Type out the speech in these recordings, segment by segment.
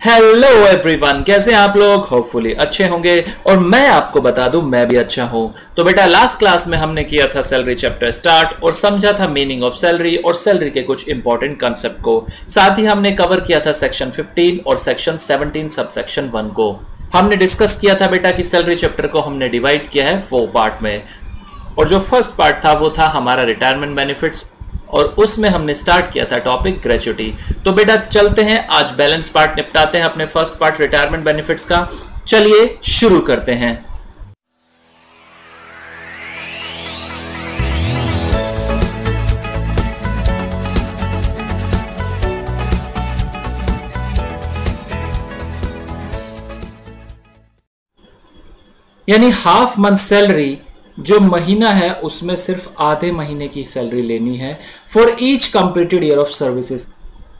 Hello everyone, कैसे हैं आप लोग। होपफुली अच्छे होंगे और मैं आपको बता दूं मैं भी अच्छा हूं। तो बेटा लास्ट क्लास में हमने किया था सैलरी चैप्टर स्टार्ट और समझा था मीनिंग ऑफ सैलरी और सैलरी के कुछ इंपॉर्टेंट कंसेप्ट को। साथ ही हमने कवर किया था सेक्शन 15 और सेक्शन 17 सब सेक्शन 1 को। हमने डिस्कस किया था बेटा कि सैलरी चैप्टर को हमने डिवाइड किया है 4 पार्ट में और जो फर्स्ट पार्ट था वो था हमारा रिटायरमेंट बेनिफिट्स और उसमें हमने स्टार्ट किया था टॉपिक ग्रेच्युटी। तो बेटा चलते हैं आज बैलेंस पार्ट निपटाते हैं अपने फर्स्ट पार्ट रिटायरमेंट बेनिफिट्स का। चलिए शुरू करते हैं। यानी हाफ मंथ सैलरी जो महीना है उसमें सिर्फ आधे महीने की सैलरी लेनी है for each completed year of services.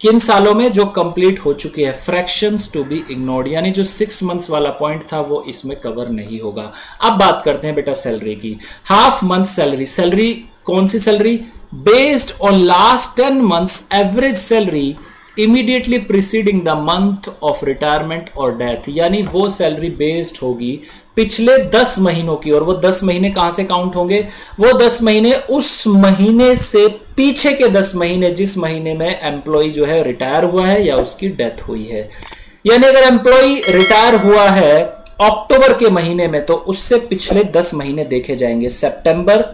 किन सालों में जो कंप्लीट हो चुकी है, फ्रैक्शंस टू बी इग्नोर्ड, यानी जो 6 मंथ्स वाला पॉइंट था वो इसमें कवर नहीं होगा। अब बात करते हैं बेटा सैलरी की। हाफ मंथ सैलरी, सैलरी कौन सी salary? Based on last 10 months average salary immediately preceding the month of retirement और डेथ, यानी वो सैलरी बेस्ड होगी पिछले 10 महीनों की। और वो 10 महीने कहां से काउंट होंगे? वो 10 महीने उस महीने से पीछे के 10 महीने जिस महीने में एम्प्लॉय जो है रिटायर हुआ है या उसकी डेथ हुई है। यानी अगर एम्प्लॉय रिटायर हुआ है अक्टूबर के महीने में तो उससे पिछले 10 महीने देखे जाएंगे, सितंबर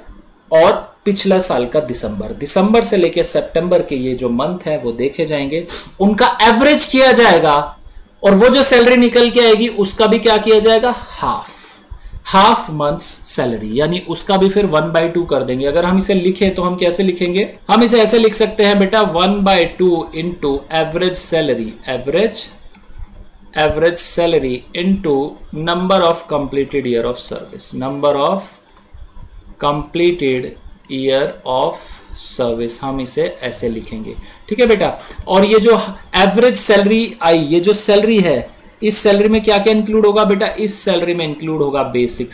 और पिछला साल का दिसंबर। दिसंबर से लेकर सितंबर के ये जो मंथ है वो देखे जाएंगे, उनका एवरेज किया जाएगा और वो जो सैलरी निकल के आएगी उसका भी क्या किया जाएगा? हाफ मंथ्स सैलरी, यानी उसका भी फिर 1/2 कर देंगे। अगर हम इसे लिखें तो हम कैसे लिखेंगे? हम इसे ऐसे लिख सकते हैं बेटा 1/2 into average salary into number of completed year of service, number of completed year of service, हम इसे ऐसे लिखेंगे। ठीक है बेटा। और ये जो एवरेज सैलरी आई, ये जो सैलरी है, इस सैलरी में क्या क्या इंक्लूड होगा बेटा? इस सैलरी में इंक्लूड होगा बेसिक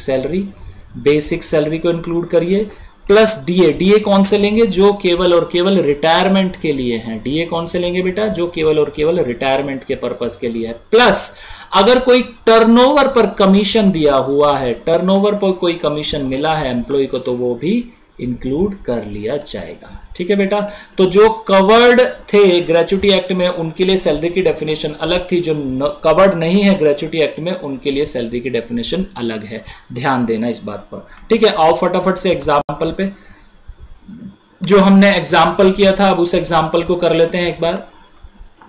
सैलरी को इंक्लूड करिए, प्लस डीए कौन से लेंगे? जो केवल और केवल रिटायरमेंट के लिए हैं। डीए कौन से लेंगे बेटा? जो केवल और केवल रिटायरमेंट के पर्पस के लिए है। प्लस अगर कोई टर्नओवर पर कमीशन दिया हुआ है, टर्नओवर पर कोई कमीशन मिला है एम्प्लॉय को, तो वो भी इंक्लूड कर लिया जाएगा। ठीक है बेटा। तो जो कवर्ड थे ग्रेच्युटी एक्ट में उनके लिए सैलरी की डेफिनेशन अलग थी, जो कवर्ड नहीं है ग्रेच्युटी एक्ट में उनके लिए सैलरी की डेफिनेशन अलग है। ध्यान देना इस बात पर। ठीक है। आओ फटाफट से एग्जाम्पल पे, जो हमने एग्जाम्पल किया था अब उस एग्जाम्पल को कर लेते हैं एक बार।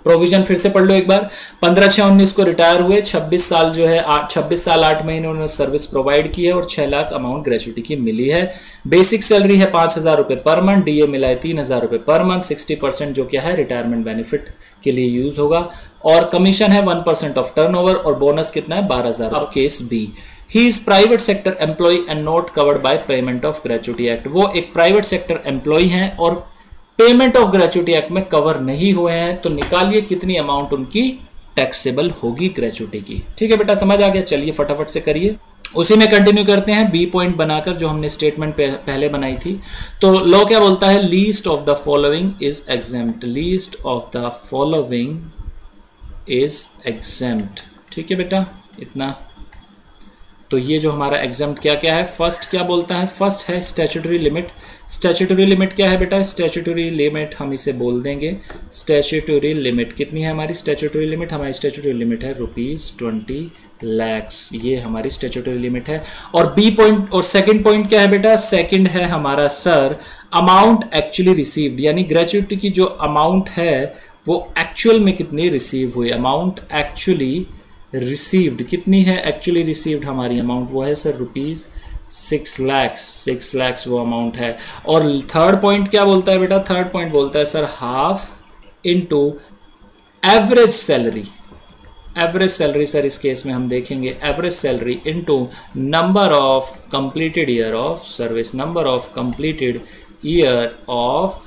प्रोविजन फिर से पढ़ लो एक बार। 15/6/19 को रिटायर हुए, 26 साल जो है 26 साल 8 महीने उन्होंने सर्विस प्रोवाइड की है और 6 लाख अमाउंट ग्रेच्युटी की मिली है। बेसिक सैलरी है 5,000 रुपए पर मंथ, डीए मिला है 3,000 रुपए पर मंथ। 60% जो क्या है रिटायरमेंट बेनिफिट के लिए यूज होगा और कमीशन है 1% ऑफ टर्नओवर और बोनस कितना है? 12,000। अब case B, he is private sector employee and not covered by payment of gratuity act. वो एक प्राइवेट सेक्टर एम्प्लॉय हैं और पेमेंट ऑफ ग्रेच्युटी एक्ट में कवर नहीं हुए हैं। तो निकालिए कितनी अमाउंट उनकी टैक्सेबल होगी ग्रेच्युटी की। ठीक है बेटा, समझ आ गया। चलिए फटाफट से करिए। उसी में कंटिन्यू करते हैं बी पॉइंट बनाकर जो हमने स्टेटमेंट पहले बनाई थी। तो लॉ क्या बोलता है? Least of the following is exempt, least of the following is exempt. ठीक है बेटा, इतना। तो ये जो हमारा एग्जेम्प्ट क्या क्या है? फर्स्ट क्या बोलता है? फर्स्ट है स्टैट्यूटरी लिमिट। स्टैट्यूटरी लिमिट क्या है बेटा? स्टैट्यूटरी लिमिट हम इसे बोल देंगे स्टैट्यूटरी लिमिट कितनी है हमारी? स्टैट्यूटरी लिमिट, हमारी स्टैट्यूटरी लिमिट है ₹20 लाख। ये हमारी स्टैट्यूटरी लिमिट है। और बी पॉइंट और सेकंड पॉइंट क्या है बेटा? सेकंड है हमारा सर अमाउंट एक्चुअली रिसीव्ड, यानी ग्रेच्युटी की जो अमाउंट है वो एक्चुअल में कितनी रिसीव हुई। अमाउंट एक्चुअली रिसीव्ड कितनी है? एक्चुअली रिसीव्ड हमारी अमाउंट वो है सर ₹6 लाख। 6 लाख वो अमाउंट है। और थर्ड पॉइंट क्या बोलता है बेटा? थर्ड पॉइंट बोलता है sir half into average salary. Average salary sir इस केस में हम देखेंगे average salary into number of completed year of service, number of completed year of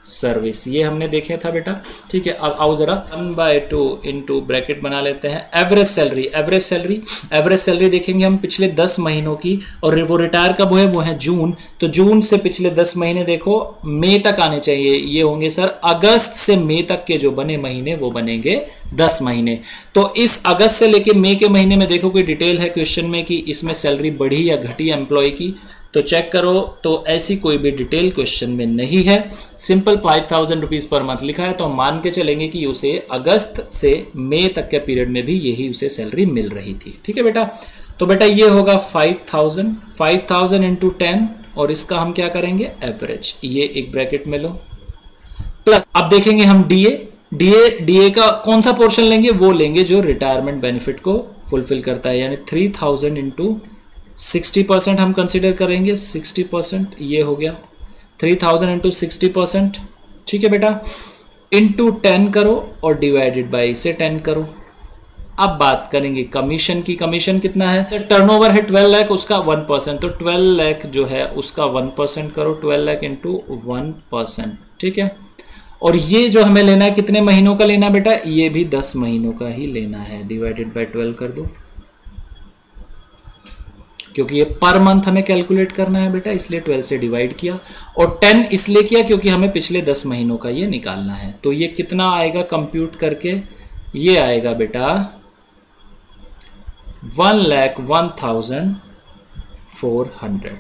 service, ये हमने देखे था बेटा। ठीक है। अब आओ जरा 1/2 इंटू ब्रैकेट बना लेते हैं एवरेज सैलरी। एवरेज सैलरी देखेंगे हम पिछले 10 महीनों की, और वो रिटायर कब हुए? वो है जून। तो जून से पिछले 10 महीने देखो मई तक आने चाहिए, ये होंगे सर अगस्त से मई तक के जो बने महीने वो बनेंगे 10 महीने। तो इस अगस्त से लेके मई के महीने में देखो कोई डिटेल है क्वेश्चन में कि इसमें सैलरी बढ़ी या घटी एम्प्लॉय की, तो चेक करो, तो ऐसी कोई भी डिटेल क्वेश्चन में नहीं है। सिंपल 5000 रुपीज पर मंथ लिखा है, तो हम मान के चलेंगे कि उसे अगस्त से मई तक के पीरियड में भी यही उसे सैलरी मिल रही थी। ठीक है बेटा, तो बेटा ये होगा 5000 इंटू 10 और इसका हम क्या करेंगे एवरेज, ये एक ब्रैकेट में लो, प्लस अब देखेंगे हम डीए का कौन सा पोर्शन लेंगे, वो लेंगे जो रिटायरमेंट बेनिफिट को फुलफिल करता है, यानी 3000 इंटू 60% हम कंसिडर करेंगे, 60% ये हो गया 3000 इंटू 60%। ठीक है बेटा, इंटू 10 करो और डिवाइडेड बाई से 10 करो। अब बात करेंगे कमीशन की, कमीशन कितना है, तो टर्नओवर है 12 लाख, उसका 1%, तो 12 लाख जो है उसका 1% करो, 12 लाख इंटू 1%। ठीक है, और ये जो हमें लेना है कितने महीनों का लेना है बेटा, ये भी 10 महीनों का ही लेना है, डिवाइडेड बाय 12 कर दो, क्योंकि ये पर मंथ हमें कैलकुलेट करना है बेटा, इसलिए 12 से डिवाइड किया, और 10 इसलिए किया क्योंकि हमें पिछले 10 महीनों का ये निकालना है। तो ये कितना आएगा कंप्यूट करके, ये आएगा बेटा 1,01,400,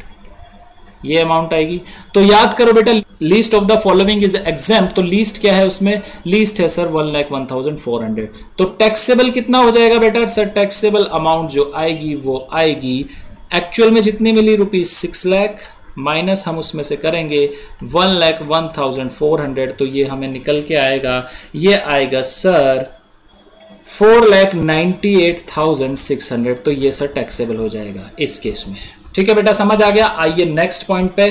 ये अमाउंट आएगी। तो याद करो बेटा, least of the following is exempt, तो लीस्ट क्या है उसमें, लीस्ट है सर 1,01,400। तो टैक्सेबल कितना हो जाएगा बेटा, सर टैक्सेबल अमाउंट जो आएगी वो आएगी एक्चुअल में जितनी मिली रुपीज 6 लाख, माइनस हम उसमें से करेंगे 1,01,400, तो ये हमें निकल के आएगा, ये आएगा सर 4,98,600, तो ये सर टैक्सेबल हो जाएगा इस केस में। ठीक है बेटा, समझ आ गया। आइए नेक्स्ट पॉइंट पे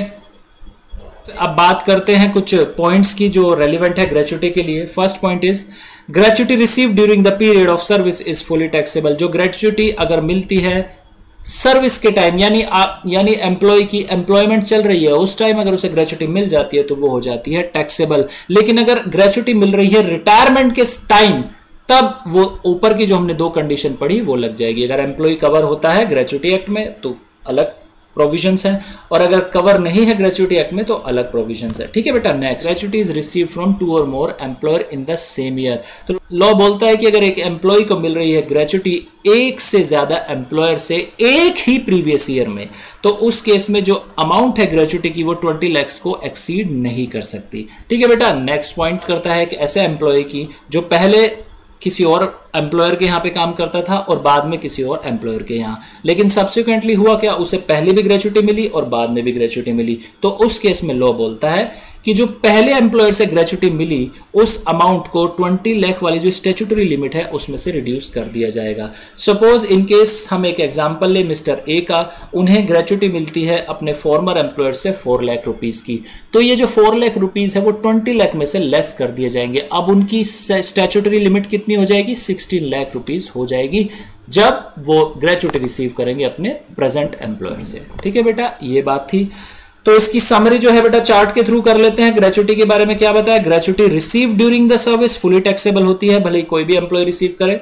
अब बात करते हैं कुछ पॉइंट्स की जो रेलिवेंट है ग्रेचुटी के लिए। First point is gratuity receive during the period of service is fully taxable. जो ग्रेचुटी अगर मिलती है सर्विस के टाइम, यानी एम्प्लॉय की एम्प्लॉयमेंट चल रही है उस टाइम अगर उसे ग्रेचुटी मिल जाती है तो वो हो जाती है टैक्सेबल। लेकिन अगर ग्रेचुटी मिल रही है रिटायरमेंट के टाइम, तब वो ऊपर की जो हमने 2 कंडीशन पढ़ी वो लग जाएगी। अगर एम्प्लॉय कवर होता है ग्रेचुटी एक्ट में तो अलग प्रोविजंस हैं, और अगर कवर नहीं है ग्रेचुटी एक्ट में तो अलग प्रोविजंस है। ठीक है बेटा, next, gratuity is receive from 2 और more employer in the same year. तो लॉ बोलता है कि अगर एक एम्प्लॉय को मिल रही है ग्रेचुटी एक से ज्यादा एम्प्लॉयर से एक ही प्रीवियस ईयर में, तो उस केस में जो अमाउंट है ग्रेचुटी की वो 20 लाख को एक्सीड नहीं कर सकती। ठीक है बेटा, नेक्स्ट पॉइंट करता है कि ऐसे एम्प्लॉय की जो पहले किसी और एम्प्लॉयर के यहाँ पे काम करता था और बाद में किसी और एम्प्लॉयर के यहाँ, लेकिन सब्सिक्वेंटली हुआ क्या, उसे पहले भी ग्रेचुटी मिली और बाद में भी ग्रेचुटी मिली। तो उस केस में लॉ बोलता है कि जो पहले एम्प्लॉयर से ग्रेचुटी मिली उस अमाउंट को 20 लाख वाली जो स्टैट्यूटरी लिमिट है उसमें से रिड्यूस कर दिया जाएगा। सपोज इन केस हम एक एग्जांपल ले मिस्टर ए का, उन्हें ग्रेचुटी मिलती है अपने फॉर्मर एम्प्लॉयर से 4 लाख रुपीज की, तो ये जो 4 लाख रुपीज है वो 20 लाख में से लेस कर दिए जाएंगे। अब उनकी स्टैट्यूटरी लिमिट कितनी हो जाएगी, 16 लाख रुपीज हो जाएगी जब वो ग्रेचुटी रिसीव करेंगे अपने प्रेजेंट एम्प्लॉयर से। ठीक है बेटा, ये बात थी। तो इसकी समरी जो है बेटा चार्ट के थ्रू कर लेते हैं। ग्रेचुटी के बारे में क्या बताया, gratuity receive during the service fully taxable होती है, भले ही कोई भी एम्प्लॉय रिसीव करे।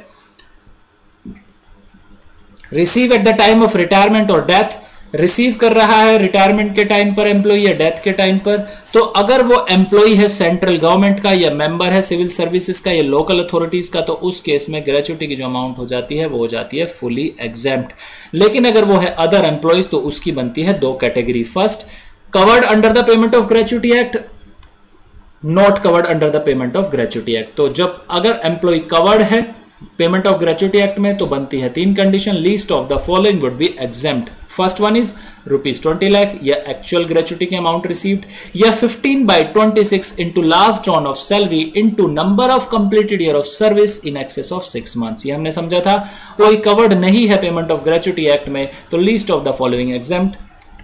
Receive at the time of retirement और डेथ, रिसीव कर रहा है रिटायरमेंट के टाइम पर एम्प्लॉय या डेथ के टाइम पर, तो अगर वो एम्प्लॉय है सेंट्रल गवर्नमेंट का या मेंबर है सिविल सर्विसेज का या लोकल अथॉरिटीज का, तो उस केस में ग्रेचुटी की जो अमाउंट हो जाती है वो हो जाती है फुली एग्जेम्प्ट। लेकिन अगर वो है अदर एम्प्लॉयज तो उसकी बनती है 2 category. First, covered under the payment of gratuity act, not covered under the payment of gratuity act. तो जब अगर एम्प्लॉय कवर्ड है पेमेंट ऑफ ग्रेचुटी एक्ट में तो बनती है 3 condition, least of the following would be exempt. First one is ₹20 lakh या actual gratuity की अमाउंट रिसीव्ड, या 15/26 into last drawn of salary into number of completed year of service in excess of 6 months. ये हमने समझा था, कोई covered नहीं है पेमेंट ऑफ ग्रेचुटी एक्ट में तो least of the following exempt.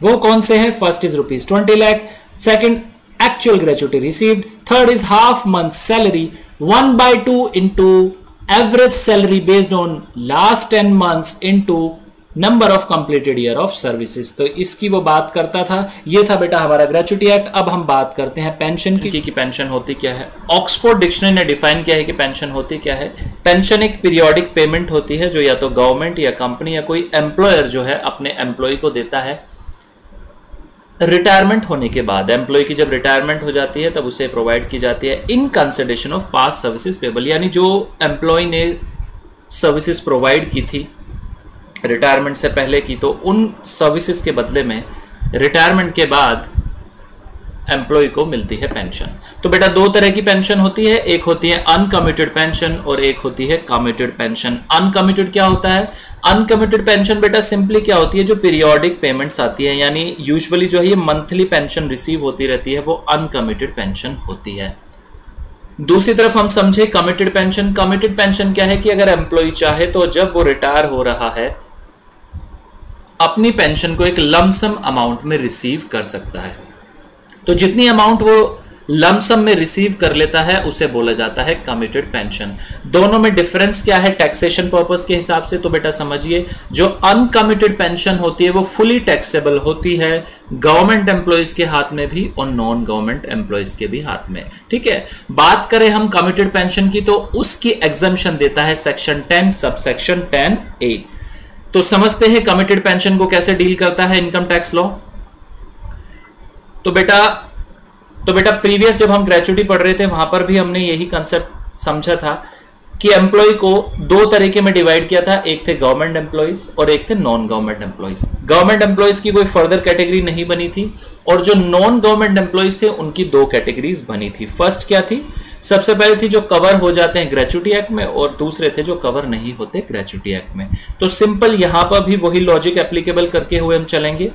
वो कौन से हैं, first is ₹20 lakh, second actual gratuity received, third is half month salary 1/2 into average salary based on last 10 months into number of completed year of services. तो इसकी वो बात करता था। ये था बेटा हमारा ग्रेचुटी एक्ट। अब हम बात करते हैं पेंशन की पेंशन होती क्या है। ऑक्सफोर्ड डिक्शनरी ने डिफाइन किया है कि पेंशन होती क्या है। पेंशन एक पीरियोडिक पेमेंट होती है जो या तो गवर्नमेंट या कंपनी या कोई एम्प्लॉयर जो है अपने एम्प्लॉय को देता है रिटायरमेंट होने के बाद, एम्प्लॉय की जब रिटायरमेंट हो जाती है तब उसे प्रोवाइड की जाती है in consideration of past services payable, यानी जो एम्प्लॉय ने सर्विसेज प्रोवाइड की थी रिटायरमेंट से पहले की, तो उन सर्विसेज के बदले में रिटायरमेंट के बाद एम्प्लॉय को मिलती है पेंशन। तो बेटा दो तरह की पेंशन होती है, एक होती है अनकमिटेड पेंशन और एक होती है कमिटेड पेंशन। अनकमिटेड क्या होता है? अनकमिटेड पेंशन बेटा सिंपली क्या होती है, जो पीरियोडिक पेमेंट्स आती है, यानी यूजुअली जो है ये मंथली पेंशन रिसीव होती रहती है, वो अनकमिटेड पेंशन होती है। दूसरी तरफ हम समझे कमिटेड पेंशन। कमिटेड पेंशन क्या है कि अगर एम्प्लॉय चाहे तो जब वो रिटायर हो रहा है अपनी पेंशन को एक लमसम अमाउंट में रिसीव कर सकता है। तो जितनी अमाउंट वो लमसम में रिसीव कर लेता है उसे बोला जाता है कमिटेड पेंशन। दोनों में डिफरेंस क्या है टैक्सेशन पर्पस के हिसाब से? तो बेटा समझिए, जो अनकमिटेड पेंशन होती है वो फुली टैक्सेबल होती है गवर्नमेंट एम्प्लॉयज के हाथ में भी और नॉन गवर्नमेंट एम्प्लॉयज के भी हाथ में। ठीक है, बात करें हम कमिटेड पेंशन की तो उसकी एग्जम्पशन देता है सेक्शन 10 सबसेक्शन 10A। तो समझते हैं कमिटेड पेंशन को कैसे डील करता है इनकम टैक्स लॉ। तो बेटा प्रीवियस जब हम ग्रेचुटी पढ़ रहे थे वहां पर भी हमने यही कंसेप्ट समझा था कि एम्प्लॉय को दो तरीके में डिवाइड किया था, एक थे गवर्नमेंट एम्प्लॉयज और एक थे non government employees. Government employees की कोई फर्दर कैटेगरी नहीं बनी थी और जो नॉन गवर्नमेंट एम्प्लॉयज थे उनकी दो कैटेगरीज बनी थी। फर्स्ट क्या थी? सबसे पहले थी जो कवर हो जाते हैं ग्रेचुटी एक्ट में और दूसरे थे जो कवर नहीं होते ग्रेचुटी एक्ट में। तो सिंपल यहां पर भी वही लॉजिक एप्लीकेबल करके हुए हम चलेंगे।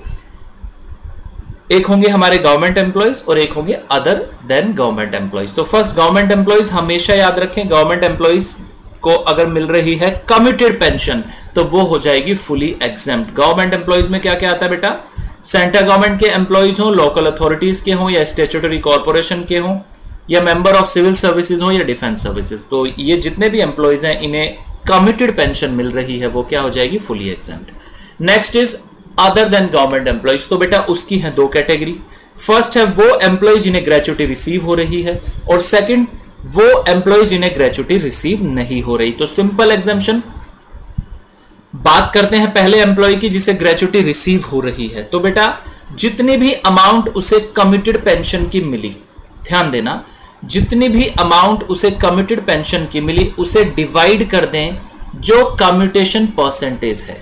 एक होंगे हमारे गवर्नमेंट एम्प्लॉयज और एक होंगे अदर देन गवर्नमेंट एम्प्लॉयज। तो फर्स्ट गवर्नमेंट एम्प्लॉयज, हमेशा याद रखें गवर्नमेंट एम्प्लॉयज को अगर मिल रही है कमिटेड पेंशन तो वो हो जाएगी फुली एग्जेम्प्ट। गवर्नमेंट एम्प्लॉयज में क्या क्या आता है बेटा? सेंट्रल गवर्नमेंट के एम्प्लॉयज हो, लोकल अथॉरिटीज के हों या स्टैट्यूटरी कॉर्पोरेशन के हों या मेंबर ऑफ सिविल सर्विसेज हो या डिफेंस सर्विसेज, तो ये जितने भी एम्प्लॉयज हैं इन्हें कमिटेड पेंशन मिल रही है, वो क्या हो जाएगी? Fully exempt. Next is other than government employees. तो बेटा उसकी है दो कैटेगरी। फर्स्ट है वो एम्प्लॉय जिन्हें ग्रेचुटी रिसीव हो रही है और सेकंड वो एम्प्लॉय जिन्हें ग्रेचुटी रिसीव नहीं हो रही। तो सिंपल एग्जाम्पशन बात करते हैं पहले एम्प्लॉय की जिसे ग्रेचुटी रिसीव हो रही है। तो बेटा जितनी भी अमाउंट उसे कमिटेड पेंशन की मिली, ध्यान देना, जितनी भी अमाउंट उसे कमिटेड पेंशन की मिली उसे डिवाइड कर दें जो कम्यूटेशन परसेंटेज है,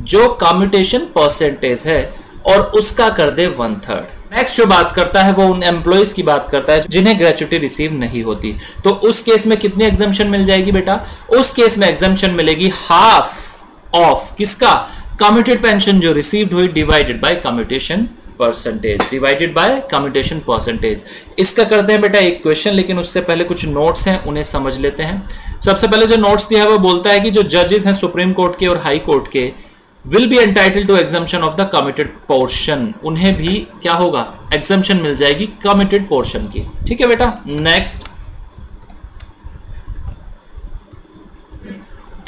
जो कम्यूटेशन परसेंटेज है और उसका कर दे 1/3। नेक्स्ट जो बात करता है वो उन एम्प्लॉयज की बात करता है जिन्हें ग्रेचुटी रिसीव नहीं होती। तो उस केस में कितनी एग्जम्पशन मिल जाएगी बेटा? उस केस में एग्जम्पशन मिलेगी हाफ ऑफ किसका? कम्यूटेड पेंशन जो रिसीव्ड हुई divided by commutation percentage, divided by commutation percentage. इसका करते हैं बेटा एक क्वेश्चन, लेकिन उससे पहले कुछ नोट्स हैं उन्हें समझ लेते हैं। सबसे पहले जो नोट्स दिया है वो बोलता है कि जो जजेस हैं सुप्रीम कोर्ट के और हाई कोर्ट के will be entitled to exemption of the committed portion, उन्हें भी क्या होगा? एग्जम्पशन मिल जाएगी committed portion की। ठीक है बेटा। Next,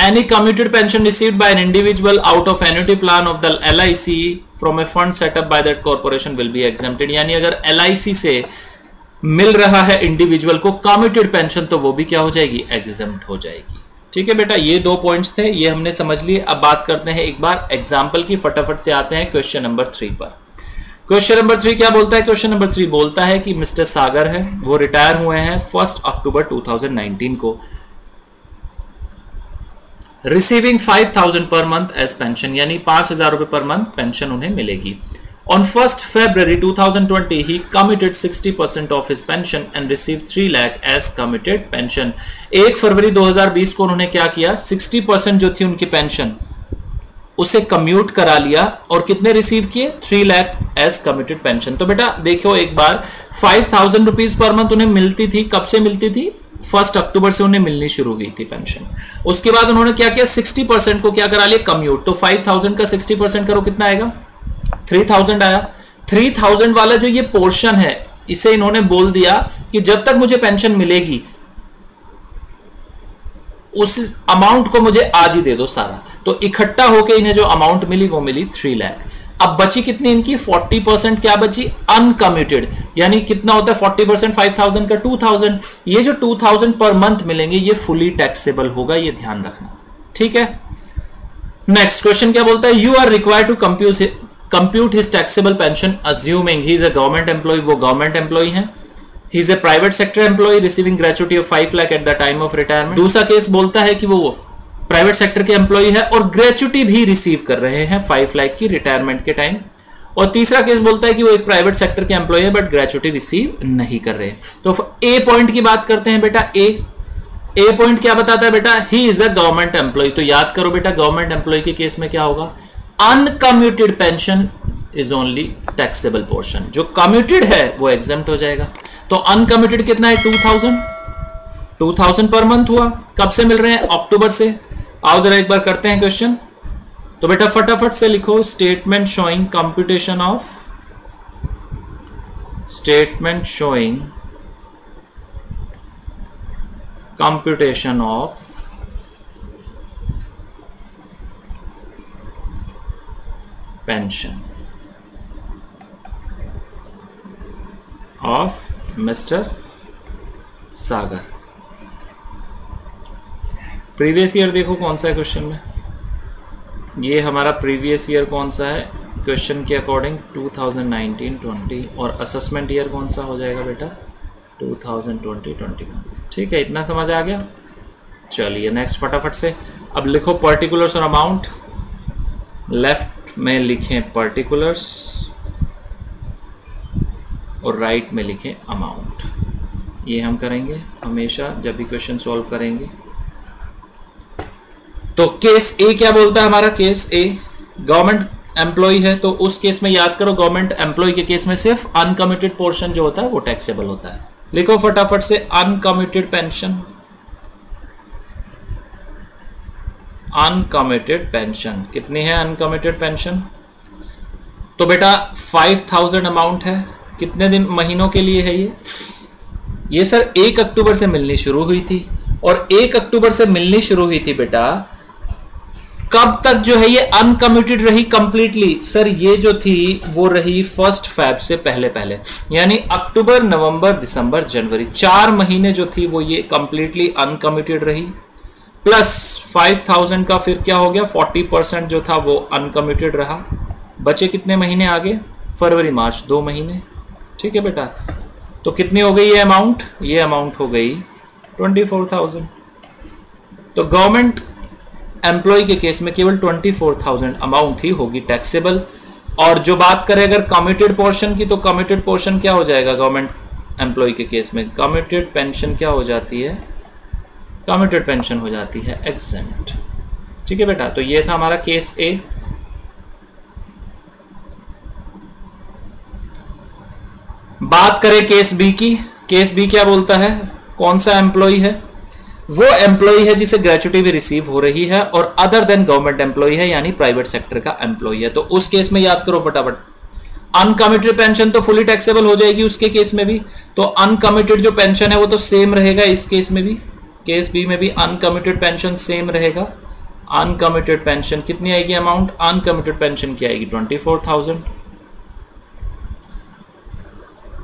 any commuted pension received by an individual out of annuity plan of the LIC from a fund set up by that corporation will be exempted। यानी अगर LIC से मिल रहा है इंडिविजुअल को कम्यूटेड पेंशन तो वो भी क्या हो जाएगी? एग्जेम्प्ट हो जाएगी। ठीक है बेटा, ये दो पॉइंट्स थे, ये हमने समझ लिए। अब बात करते हैं एक बार एग्जाम्पल की, फटाफट से आते हैं क्वेश्चन नंबर 3 पर। क्वेश्चन नंबर 3 क्या बोलता है? क्वेश्चन नंबर 3 बोलता है कि मिस्टर सागर है, वो रिटायर हुए हैं 1 अक्टूबर 2019 को, receiving 5000 per month age pension, यानी 5000 रुपए पर मंथ पेंशन उन्हें मिलेगी। On 1st February 2020, he committed 60% of his pension and received 3 lakh as committed pension। 1 फरवरी 2020 को उन्होंने क्या किया? 60% जो थी उनकी पेंशन उसे कम्यूट करा लिया और कितने रिसीव किए? 3 लाख एज कमिटेड पेंशन। तो बेटा देखो एक बार 5000 रुपीज पर मंथ उन्हें मिलती थी, कब से मिलती थी? 1 अक्टूबर से उन्हें मिलनी शुरू हुई थी पेंशन। उसके बाद उन्होंने क्या किया? 60% को क्या करा लिया? कम्यूट। तो 5000 का 60% करो, कितना आएगा? 3000 आया। 3000 वाला जो ये पोर्शन है इसे इन्होंने बोल दिया कि जब तक मुझे पेंशन मिलेगी उस अमाउंट को मुझे आज ही दे दो सारा। तो इकट्ठा होके इन्हें जो अमाउंट मिली वो मिली 3 लाख। अब बची कितनी इनकी? 40% क्या बची? अनकम्यूटेड। यानी कितना होता है 40%? 5000 का 2000। ये जो 2000 पर मंथ मिलेंगे ये फुली टैक्सेबल होगा, ये ध्यान रखना। ठीक है। नेक्स्ट क्वेश्चन क्या बोलता है? You are required to compute his taxable pension assuming he is a government employee, वो गवर्नमेंट एम्प्लॉय है, he is a private sector employee receiving gratuity of 5 lakh at the time of retirement. दूसरा case बोलता है कि वो private sector के employ है और ग्रेचुटी भी रिसीव कर रहे हैं 5 लाख की रिटायरमेंट के टाइम। और तीसरा केस बोलता है कि वो एक प्राइवेट सेक्टर के एम्प्लॉय है बट ग्रेचुटी रिसीव नहीं कर रहे। तो ए पॉइंट की बात करते हैं बेटा। ए पॉइंट क्या बताता है बेटा, he is a government employee. तो याद करो बेटा, गवर्नमेंट एम्प्लॉय के केस में क्या होगा, uncommuted pension is only taxable portion, जो कम्यूटेड है वो एग्जेम्प्ट हो जाएगा। तो अनकम्यूटेड कितना है, 2000 पर मंथ हुआ। कब से मिल रहे हैं, अक्टूबर से। आओ जरा एक बार करते हैं क्वेश्चन। तो बेटा फटाफट से लिखो, statement showing computation of, statement showing computation of pension of mister Sagar. Previous year देखो कौन सा है क्वेश्चन में, ये हमारा प्रीवियस ईयर कौन सा है क्वेश्चन के अकॉर्डिंग, 2019-20। और असेसमेंट ईयर कौन सा हो जाएगा बेटा, 2020-21। ठीक है, इतना समझ आ गया। चलिए नेक्स्ट फटाफट से अब लिखो पर्टिकुलर्स और अमाउंट। लेफ्ट में लिखें पर्टिकुलर्स और राइट में लिखें अमाउंट। ये हम करेंगे हमेशा जब भी क्वेश्चन सॉल्व करेंगे। तो केस ए क्या बोलता है हमारा, केस ए गवर्नमेंट एम्प्लॉय है, तो उस केस में याद करो गवर्नमेंट एम्प्लॉय के केस में सिर्फ अनकम्यूटेड पोर्शन जो होता है वो टैक्सेबल होता है। लिखो फटाफट से अनकम्यूटेड पेंशन, अनकम्यूटेड पेंशन कितनी है अनकम्यूटेड पेंशन, तो बेटा 5000 अमाउंट है। कितने दिन महीनों के लिए है ये सर 1 अक्टूबर से मिलनी शुरू हुई थी। और 1 अक्टूबर से मिलनी शुरू हुई थी बेटा, कब तक जो है ये अनकम्यूटेड रही कंप्लीटली, सर ये जो थी वो रही 1 फरवरी से पहले पहले, यानी अक्टूबर नवंबर दिसंबर जनवरी 4 महीने जो थी वो ये कंप्लीटली अनकम्यूटेड रही। प्लस 5000 का फिर क्या हो गया, 40% जो था वो अनकम्यूटेड रहा। बचे कितने महीने आगे, फरवरी मार्च 2 महीने। ठीक है बेटा, तो कितनी हो गई ये अमाउंट, ये अमाउंट हो गई 24,000। तो गवर्नमेंट एम्प्लॉय के केस में केवल 24,000 अमाउंट ही होगी टैक्सेबल। और जो बात करें अगर कम्यूटेड पोर्शन की, तो कम्यूटेड पोर्शन क्या हो जाएगा गवर्नमेंट एम्प्लॉय के केस में, कम्यूटेड पेंशन क्या हो जाती है, कम्यूटेड पेंशन हो जाती है एग्जेम्प्ट। ठीक है बेटा, तो ये था हमारा केस ए। बात करें केस बी की, केस बी क्या बोलता है, कौन सा एम्प्लॉय है, वो एम्प्लॉय है जिसे ग्रेचुटी भी रिसीव हो रही है और अदर देन गवर्नमेंट एम्प्लॉय है, यानी प्राइवेट सेक्टर का एम्प्लॉय है। तो उस केस में याद करो फटाफट, अनकम्यूटेड पेंशन तो फुली टैक्सेबल हो जाएगी उसके केस में भी। तो अनकम्यूटेड जो पेंशन है वो तो सेम रहेगा इस केस में भी, केस बी में भी अनकम्यूटेड पेंशन सेम रहेगा। अनकम्यूटेड पेंशन कितनी आएगी अमाउंट, अनकम्यूटेड पेंशन की आएगी 24,000।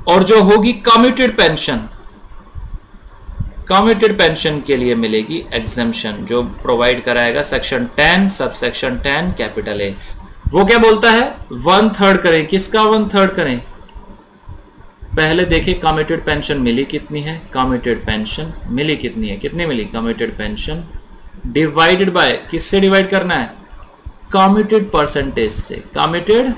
और जो होगी कम्यूटेड पेंशन, कम्यूटेड पेंशन के लिए मिलेगी एग्जेम्पशन जो प्रोवाइड कराएगा section 10 sub section 10 capital A. वो क्या बोलता है, 1/3 करें, किसका 1/3 करें, पहले देखिए कम्यूटेड पेंशन मिली कितनी है, कम्यूटेड पेंशन मिली कितनी है, कितनी मिली कम्यूटेड पेंशन, डिवाइडेड बाय किससे डिवाइड करना है, कम्यूटेड परसेंटेज से, कम्यूटेड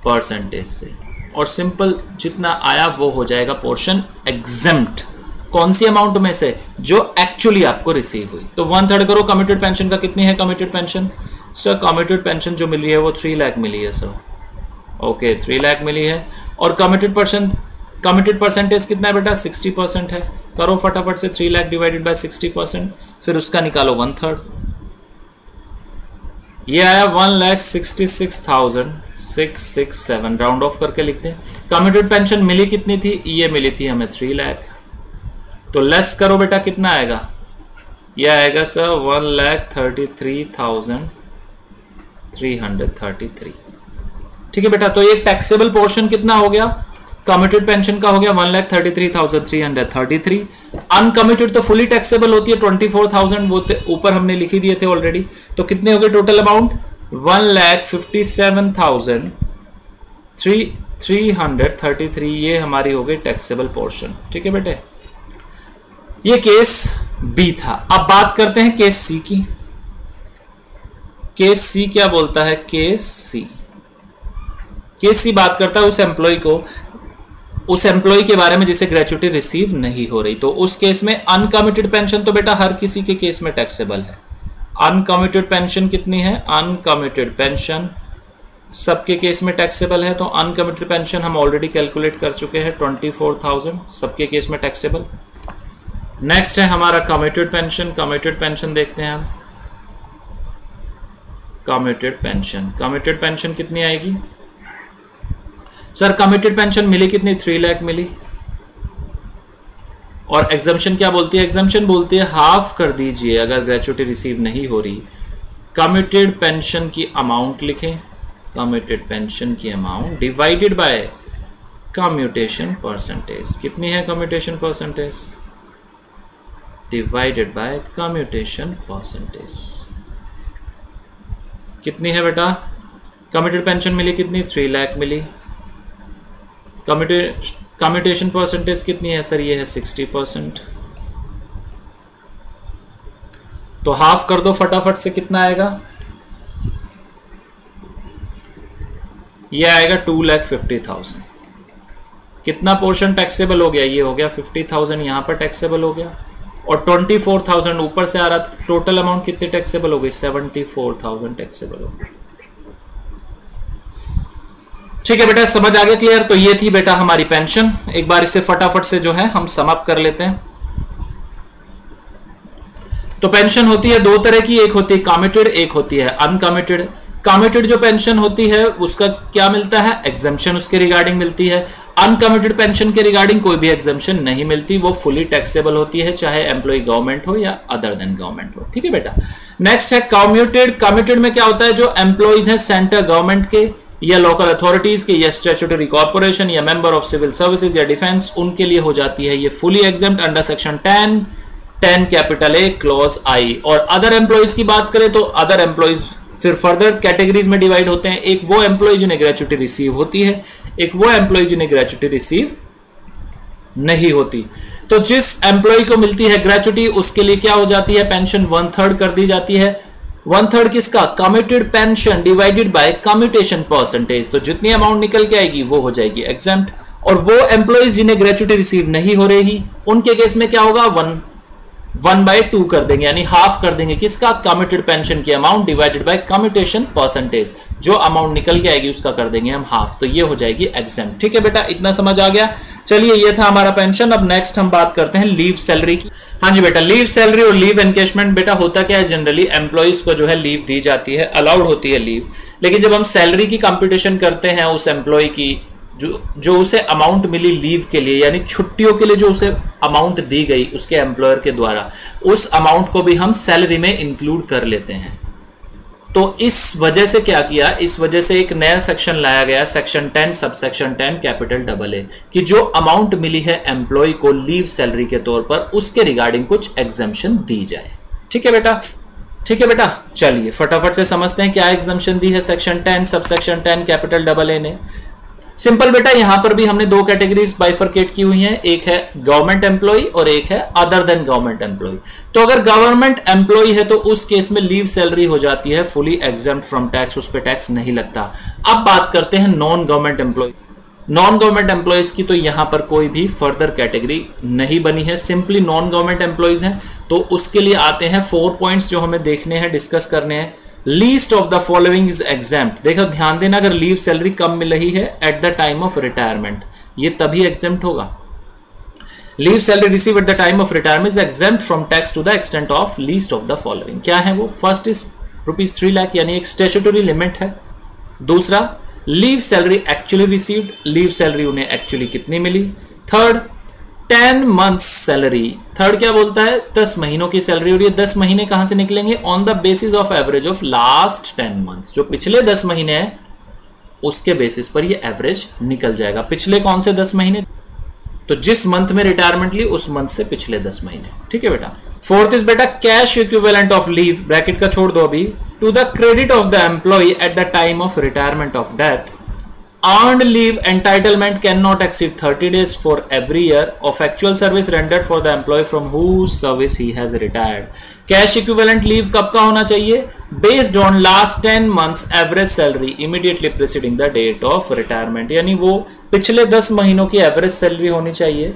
परसेंटेज से, और सिंपल जितना आया वो हो जाएगा पोर्शन एग्जेम्प्ट। कौन सी अमाउंट में से, जो एक्चुअली आपको रिसीव हुई। तो 1/3 करो, कम्यूटेड पेंशन का कितनी है commuted pension, sir commuted pension जो मिली है वो 3 लाख मिली है सर, ओके 3 लाख मिली है। और कम्यूटेड परसेंटेज कितना है बेटा, 60% है। करो फटाफट से 3 लाख डिवाइडेड बाय 60%, फिर उसका निकालो 1/3, ये आया 1,66,667, राउंड ऑफ करके लिखते हैं। कम्यूटेड पेंशन मिली कितनी थी, ये मिली थी हमें 3 लाख, तो लेस करो बेटा कितना आएगा, यह आएगा सर 1,33,333। ठीक है बेटा, तो ये टैक्सेबल पोर्शन कितना हो गया, कम्यूटेड पेंशन का हो गया 1,33,333। अनकम्यूटेड तो फुली टैक्सेबल होती है 24,000, वो ऊपर हमने लिखी दिए थे ऑलरेडी। तो कितने हो गए टोटल अमाउंट, 1,57,333 ये हमारी हो गई टैक्सेबल पोर्शन। ठीक है बेटे, ये केस बी था। अब बात करते हैं केस सी की। केस सी क्या बोलता है? केस सी बात करता है उस एम्प्लॉय के बारे में जिसे ग्रेच्युटी रिसीव नहीं हो रही। तो उस केस में अनकमिटेड पेंशन तो बेटा हर किसी के केस में टैक्सेबल है। अनकमिटेड पेंशन कितनी है? अनकमिटेड पेंशन सबके केस में टैक्सेबल है। तो अनकमिटेड पेंशन हम ऑलरेडी कैलकुलेट कर चुके हैं, 24,000 सबके केस में टैक्सेबल। नेक्स्ट है हमारा कमिटेड पेंशन। कमिटेड पेंशन देखते हैं हम। कमिटेड पेंशन कितनी आएगी सर? कमिटेड पेंशन मिली कितनी? 3 लाख मिली। और एग्जम्पशन क्या बोलती है? एग्जम्पशन बोलती है हाफ कर दीजिए अगर ग्रेच्युटी रिसीव नहीं हो रही। कमिटेड पेंशन की अमाउंट लिखें, कमिटेड पेंशन की amount divided by commutation percentage. कितनी है commutation percentage? Divided by commutation percentage. कितनी है बेटा? कमिटेड पेंशन मिली कितनी? 3 लाख मिली। कम्यूटेशन परसेंटेज कितनी है सर? ये है 60%। तो हाफ कर दो फटाफट से, कितना आएगा? ये आएगा 2,50,000। कितना पोर्शन टैक्सेबल हो गया? ये हो गया 50,000 यहां पर टैक्सेबल हो गया, और 24,000 ऊपर से आ रहा था। टोटल अमाउंट कितनी टैक्सेबल हो गई? 74,000 टैक्सेबल हो गई। ठीक है बेटा, समझ आ गया? क्लियर? तो ये थी बेटा हमारी पेंशन। एक बार इसे फटाफट से जो है हम समाप्त कर लेते हैं। तो पेंशन होती है दो तरह की, एक होती है कमिटेड, एक होती है अनकमिटेड। कमिटेड जो पेंशन होती है उसका क्या मिलता है? एग्जम्पशन उसके रिगार्डिंग मिलती है। अनकमिटेड पेंशन के रिगार्डिंग कोई भी एग्जम्पशन नहीं मिलती, वो फुली टैक्सेबल होती है, चाहे एम्प्लॉय गवर्नमेंट हो या अदर देन गवर्नमेंट हो। ठीक है बेटा। नेक्स्ट है कम्यूटेड। कम्यूटेड में क्या होता है? जो एम्प्लॉयज हैं सेंट्रल गवर्नमेंट के या लोकल अथॉरिटीज के या स्टैट्यूटरी कॉर्पोरेशन या मेंबर ऑफ सिविल सर्विसेज या डिफेंस, उनके लिए हो जाती है ये fully exempt under section 10 capital A clause आई। और अदर एम्प्लॉयज की बात करें तो अदर एम्प्लॉयज फिर फर्दर कैटेगरीज में डिवाइड होते हैं। एक वो एम्प्लॉय जिन्हें ग्रेच्युटी रिसीव होती है, एक वो एम्प्लॉय जिन्हें ग्रेच्युटी रिसीव नहीं होती। तो जिस एम्प्लॉय को मिलती है ग्रेच्युटी उसके लिए क्या हो जाती है? पेंशन 1/3 कर दी जाती है। 1/3 किसका? Committed pension divided by commutation percentage. तो जितनी अमाउंट निकल के आएगी वो हो जाएगी एग्जेम्प्ट। और वो एम्प्लॉयज जिन्हें ग्रेच्युटी रिसीव नहीं हो रही उनके केस में क्या होगा? 1/2 कर देंगे, यानी हाफ कर देंगे। किसका? कमिटेड पेंशन की amount divided by commutation percentage. जो अमाउंट निकल के आएगी उसका कर देंगे हम हाफ, तो ये हो जाएगी एग्जेम्प्ट। ठीक है बेटा, इतना समझ आ गया? चलिए, ये था हमारा पेंशन। अब नेक्स्ट हम बात करते हैं लीव सैलरी की। हाँ जी बेटा, लीव सैलरी और लीव एनकेशमेंट बेटा होता क्या है? जनरली एम्प्लॉइज को जो है लीव दी जाती है, अलाउड होती है लीव। लेकिन जब हम सैलरी की कंप्यूटेशन करते हैं उस एम्प्लॉय की जो उसे अमाउंट मिली लीव के लिए, यानी छुट्टियों के लिए जो उसे अमाउंट दी गई उसके एम्प्लॉयर के द्वारा, उस अमाउंट को भी हम सैलरी में इंक्लूड कर लेते हैं। तो इस वजह से क्या किया? इस वजह से एक नया सेक्शन लाया गया, सेक्शन 10 सबसेक्शन 10 कैपिटल AA, कि जो अमाउंट मिली है एम्प्लॉय को लीव सैलरी के तौर पर उसके रिगार्डिंग कुछ एग्जम्पशन दी जाए। ठीक है बेटा? ठीक है बेटा, चलिए फटाफट से समझते हैं क्या एग्जम्पशन दी है सेक्शन 10 सबसेक्शन 10 कैपिटल AA ने। सिंपल बेटा, यहां पर भी हमने दो कैटेगरीज बाइफरकेट की हुई हैं, एक है गवर्नमेंट एम्प्लॉय और एक है अदर देन गवर्नमेंट एम्प्लॉय। तो अगर गवर्नमेंट एम्प्लॉय है तो उस केस में लीव सैलरी हो जाती है फुली एग्जेम्प्ट फ्रॉम टैक्स, उस पर टैक्स नहीं लगता। अब बात करते हैं non government employee. Non government employees की तो यहां पर कोई भी फर्दर कैटेगरी नहीं बनी है, सिंपली नॉन गवर्नमेंट एम्प्लॉयज हैं। तो उसके लिए आते हैं 4 पॉइंट्स जो हमें देखने हैं, डिस्कस करने हैं। Least of the following is exempt. देखो ध्यान देना, अगर लीव सैलरी कम मिल रही है at the time of retirement, ये तभी एग्जेम्प्ट होगा। Leave salary receive at the time of retirement is exempt from tax to the extent of least of the following. क्या है वो? फर्स्ट इज ₹3 लाख, यानी एक स्टैट्यूटरी लिमिट है। दूसरा, leave salary actually received, leave salary उन्हें actually कितनी मिली। Third, 10 months salary. थर्ड क्या बोलता है? 10 महीनों की सैलरी। और ये 10 महीने कहां से निकलेंगे? On the basis of average of last 10 months. जो पिछले 10 महीने हैं उसके बेसिस पर ये एवरेज निकल जाएगा। पिछले कौन से 10 महीने? तो जिस मंथ में रिटायरमेंट ली उस मंथ से पिछले 10 महीने। ठीक है बेटा। फोर्थ इज बेटा cash equivalent of leave, bracket का छोड़ दो अभी, to the credit of the employee at the time of retirement of death. Earned leave entitlement cannot exceed 30 days for every year of actual service rendered for the employee from whose service he has retired. Cash equivalent leave कब का होना चाहिए? Based on last 10 months average salary immediately preceding the date of retirement. यानी वो पिछले 10 महीनों की average salary होनी चाहिए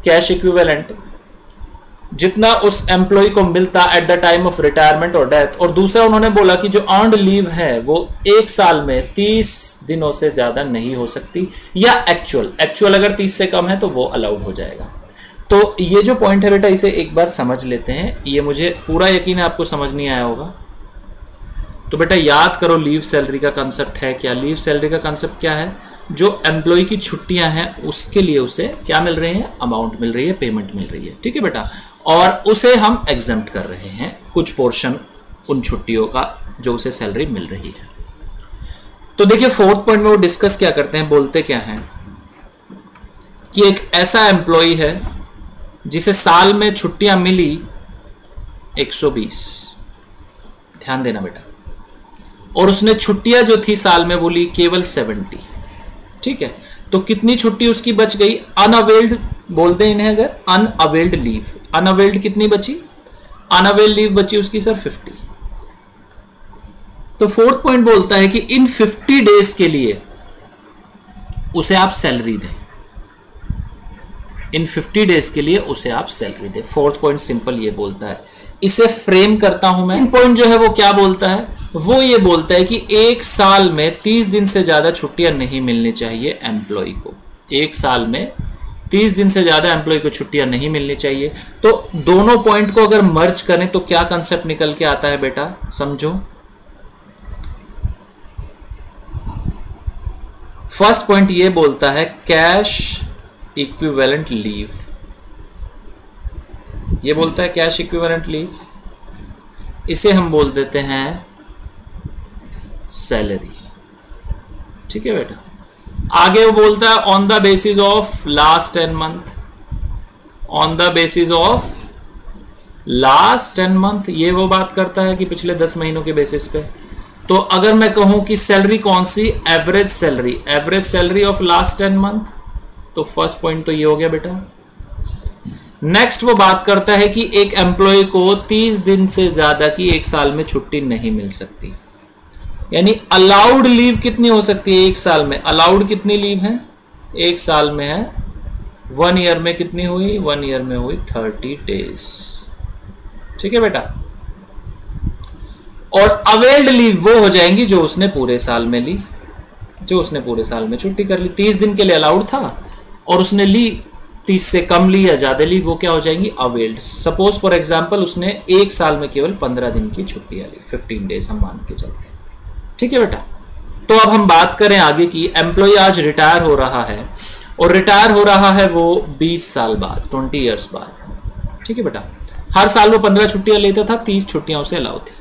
कैश इक्विवेलेंट, जितना उस एम्प्लॉय को मिलता eight the time of retirement और डेथ। और दूसरा उन्होंने बोला कि जो अर्नड लीव है वो एक साल में 30 दिनों से ज्यादा नहीं हो सकती, या एक्चुअल अगर 30 से कम है तो वो अलाउड हो जाएगा। तो ये जो पॉइंट है बेटा, इसे एक बार समझ लेते हैं। ये मुझे पूरा यकीन है आपको समझ नहीं आया होगा। तो बेटा याद करो लीव सैलरी का कंसेप्ट है क्या। लीव सैलरी का कंसेप्ट क्या है? जो एम्प्लॉय की छुट्टियां हैं उसके लिए उसे क्या मिल रही है? अमाउंट मिल रही है, पेमेंट मिल रही है, ठीक है बेटा। और उसे हम एग्जेम्प्ट कर रहे हैं कुछ पोर्शन उन छुट्टियों का जो उसे सैलरी मिल रही है। तो देखिए फोर्थ पॉइंट में वो डिस्कस क्या करते हैं, बोलते क्या हैं कि एक ऐसा एम्प्लॉय है जिसे साल में छुट्टियां मिली 120, ध्यान देना बेटा, और उसने छुट्टियां जो थी साल में वो ली केवल 70, ठीक है। तो कितनी छुट्टी उसकी बच गई? अनअवेल्ड बोलते हैं इन्हें अगर, अनअवेल्ड लीव। अनअवेल्ड कितनी बची? अनअवेल्ड लीव बची उसकी सर 50। तो फोर्थ पॉइंट बोलता है कि इन 50 डेज के लिए उसे आप सैलरी दें। इन 50 डेज के लिए उसे आप सैलरी दें। फोर्थ पॉइंट सिंपल ये बोलता है। इसे फ्रेम करता हूं मैं। पॉइंट जो है वो क्या बोलता है? वो ये बोलता है कि एक साल में 30 दिन से ज्यादा छुट्टियां नहीं मिलनी चाहिए एम्प्लॉय को। एक साल में 30 दिन से ज्यादा एम्प्लॉय को छुट्टियां नहीं मिलनी चाहिए। तो दोनों पॉइंट को अगर मर्ज करें तो क्या कंसेप्ट निकल के आता है बेटा, समझो। फर्स्ट पॉइंट ये बोलता है कैश इक्विवेलेंट लीव। ये बोलता है कैश इक्विवेलेंट लीव, इसे हम बोल देते हैं सैलरी, ठीक है बेटा। आगे वो बोलता है on the basis of last 10 month, on the basis of last 10 month. ये वो बात करता है कि पिछले 10 महीनों के बेसिस पे। तो अगर मैं कहूं कि सैलरी कौन सी? Average salary, average salary of last 10 month. तो फर्स्ट पॉइंट तो ये हो गया बेटा। नेक्स्ट वो बात करता है कि एक एम्प्लॉय को 30 दिन से ज्यादा की एक साल में छुट्टी नहीं मिल सकती। यानी अलाउड लीव कितनी हो सकती है एक साल में? अलाउड कितनी लीव है एक साल में? है 1 ईयर में कितनी हुई? 1 ईयर में हुई 30 डेज, ठीक है बेटा। और अवेल्ड लीव वो हो जाएंगी जो उसने पूरे साल में ली, जो उसने पूरे साल में छुट्टी कर ली। 30 दिन के लिए अलाउड था और उसने ली 30 से कम ली या ज्यादा ली, वो क्या हो जाएंगी? अवेल्ड। सपोज फॉर एग्जांपल उसने एक साल में केवल 15 दिन की छुट्टियां ली, 15 डेज हम मान के चलते हैं, ठीक है बेटा। तो अब हम बात करें आगे की। एम्प्लॉय आज रिटायर हो रहा है और रिटायर हो रहा है वो 20 साल बाद, 20 ईयर्स बाद, ठीक है बेटा। हर साल वो 15 छुट्टियां लेता था, 30 छुट्टियां उसे अलाउ थी।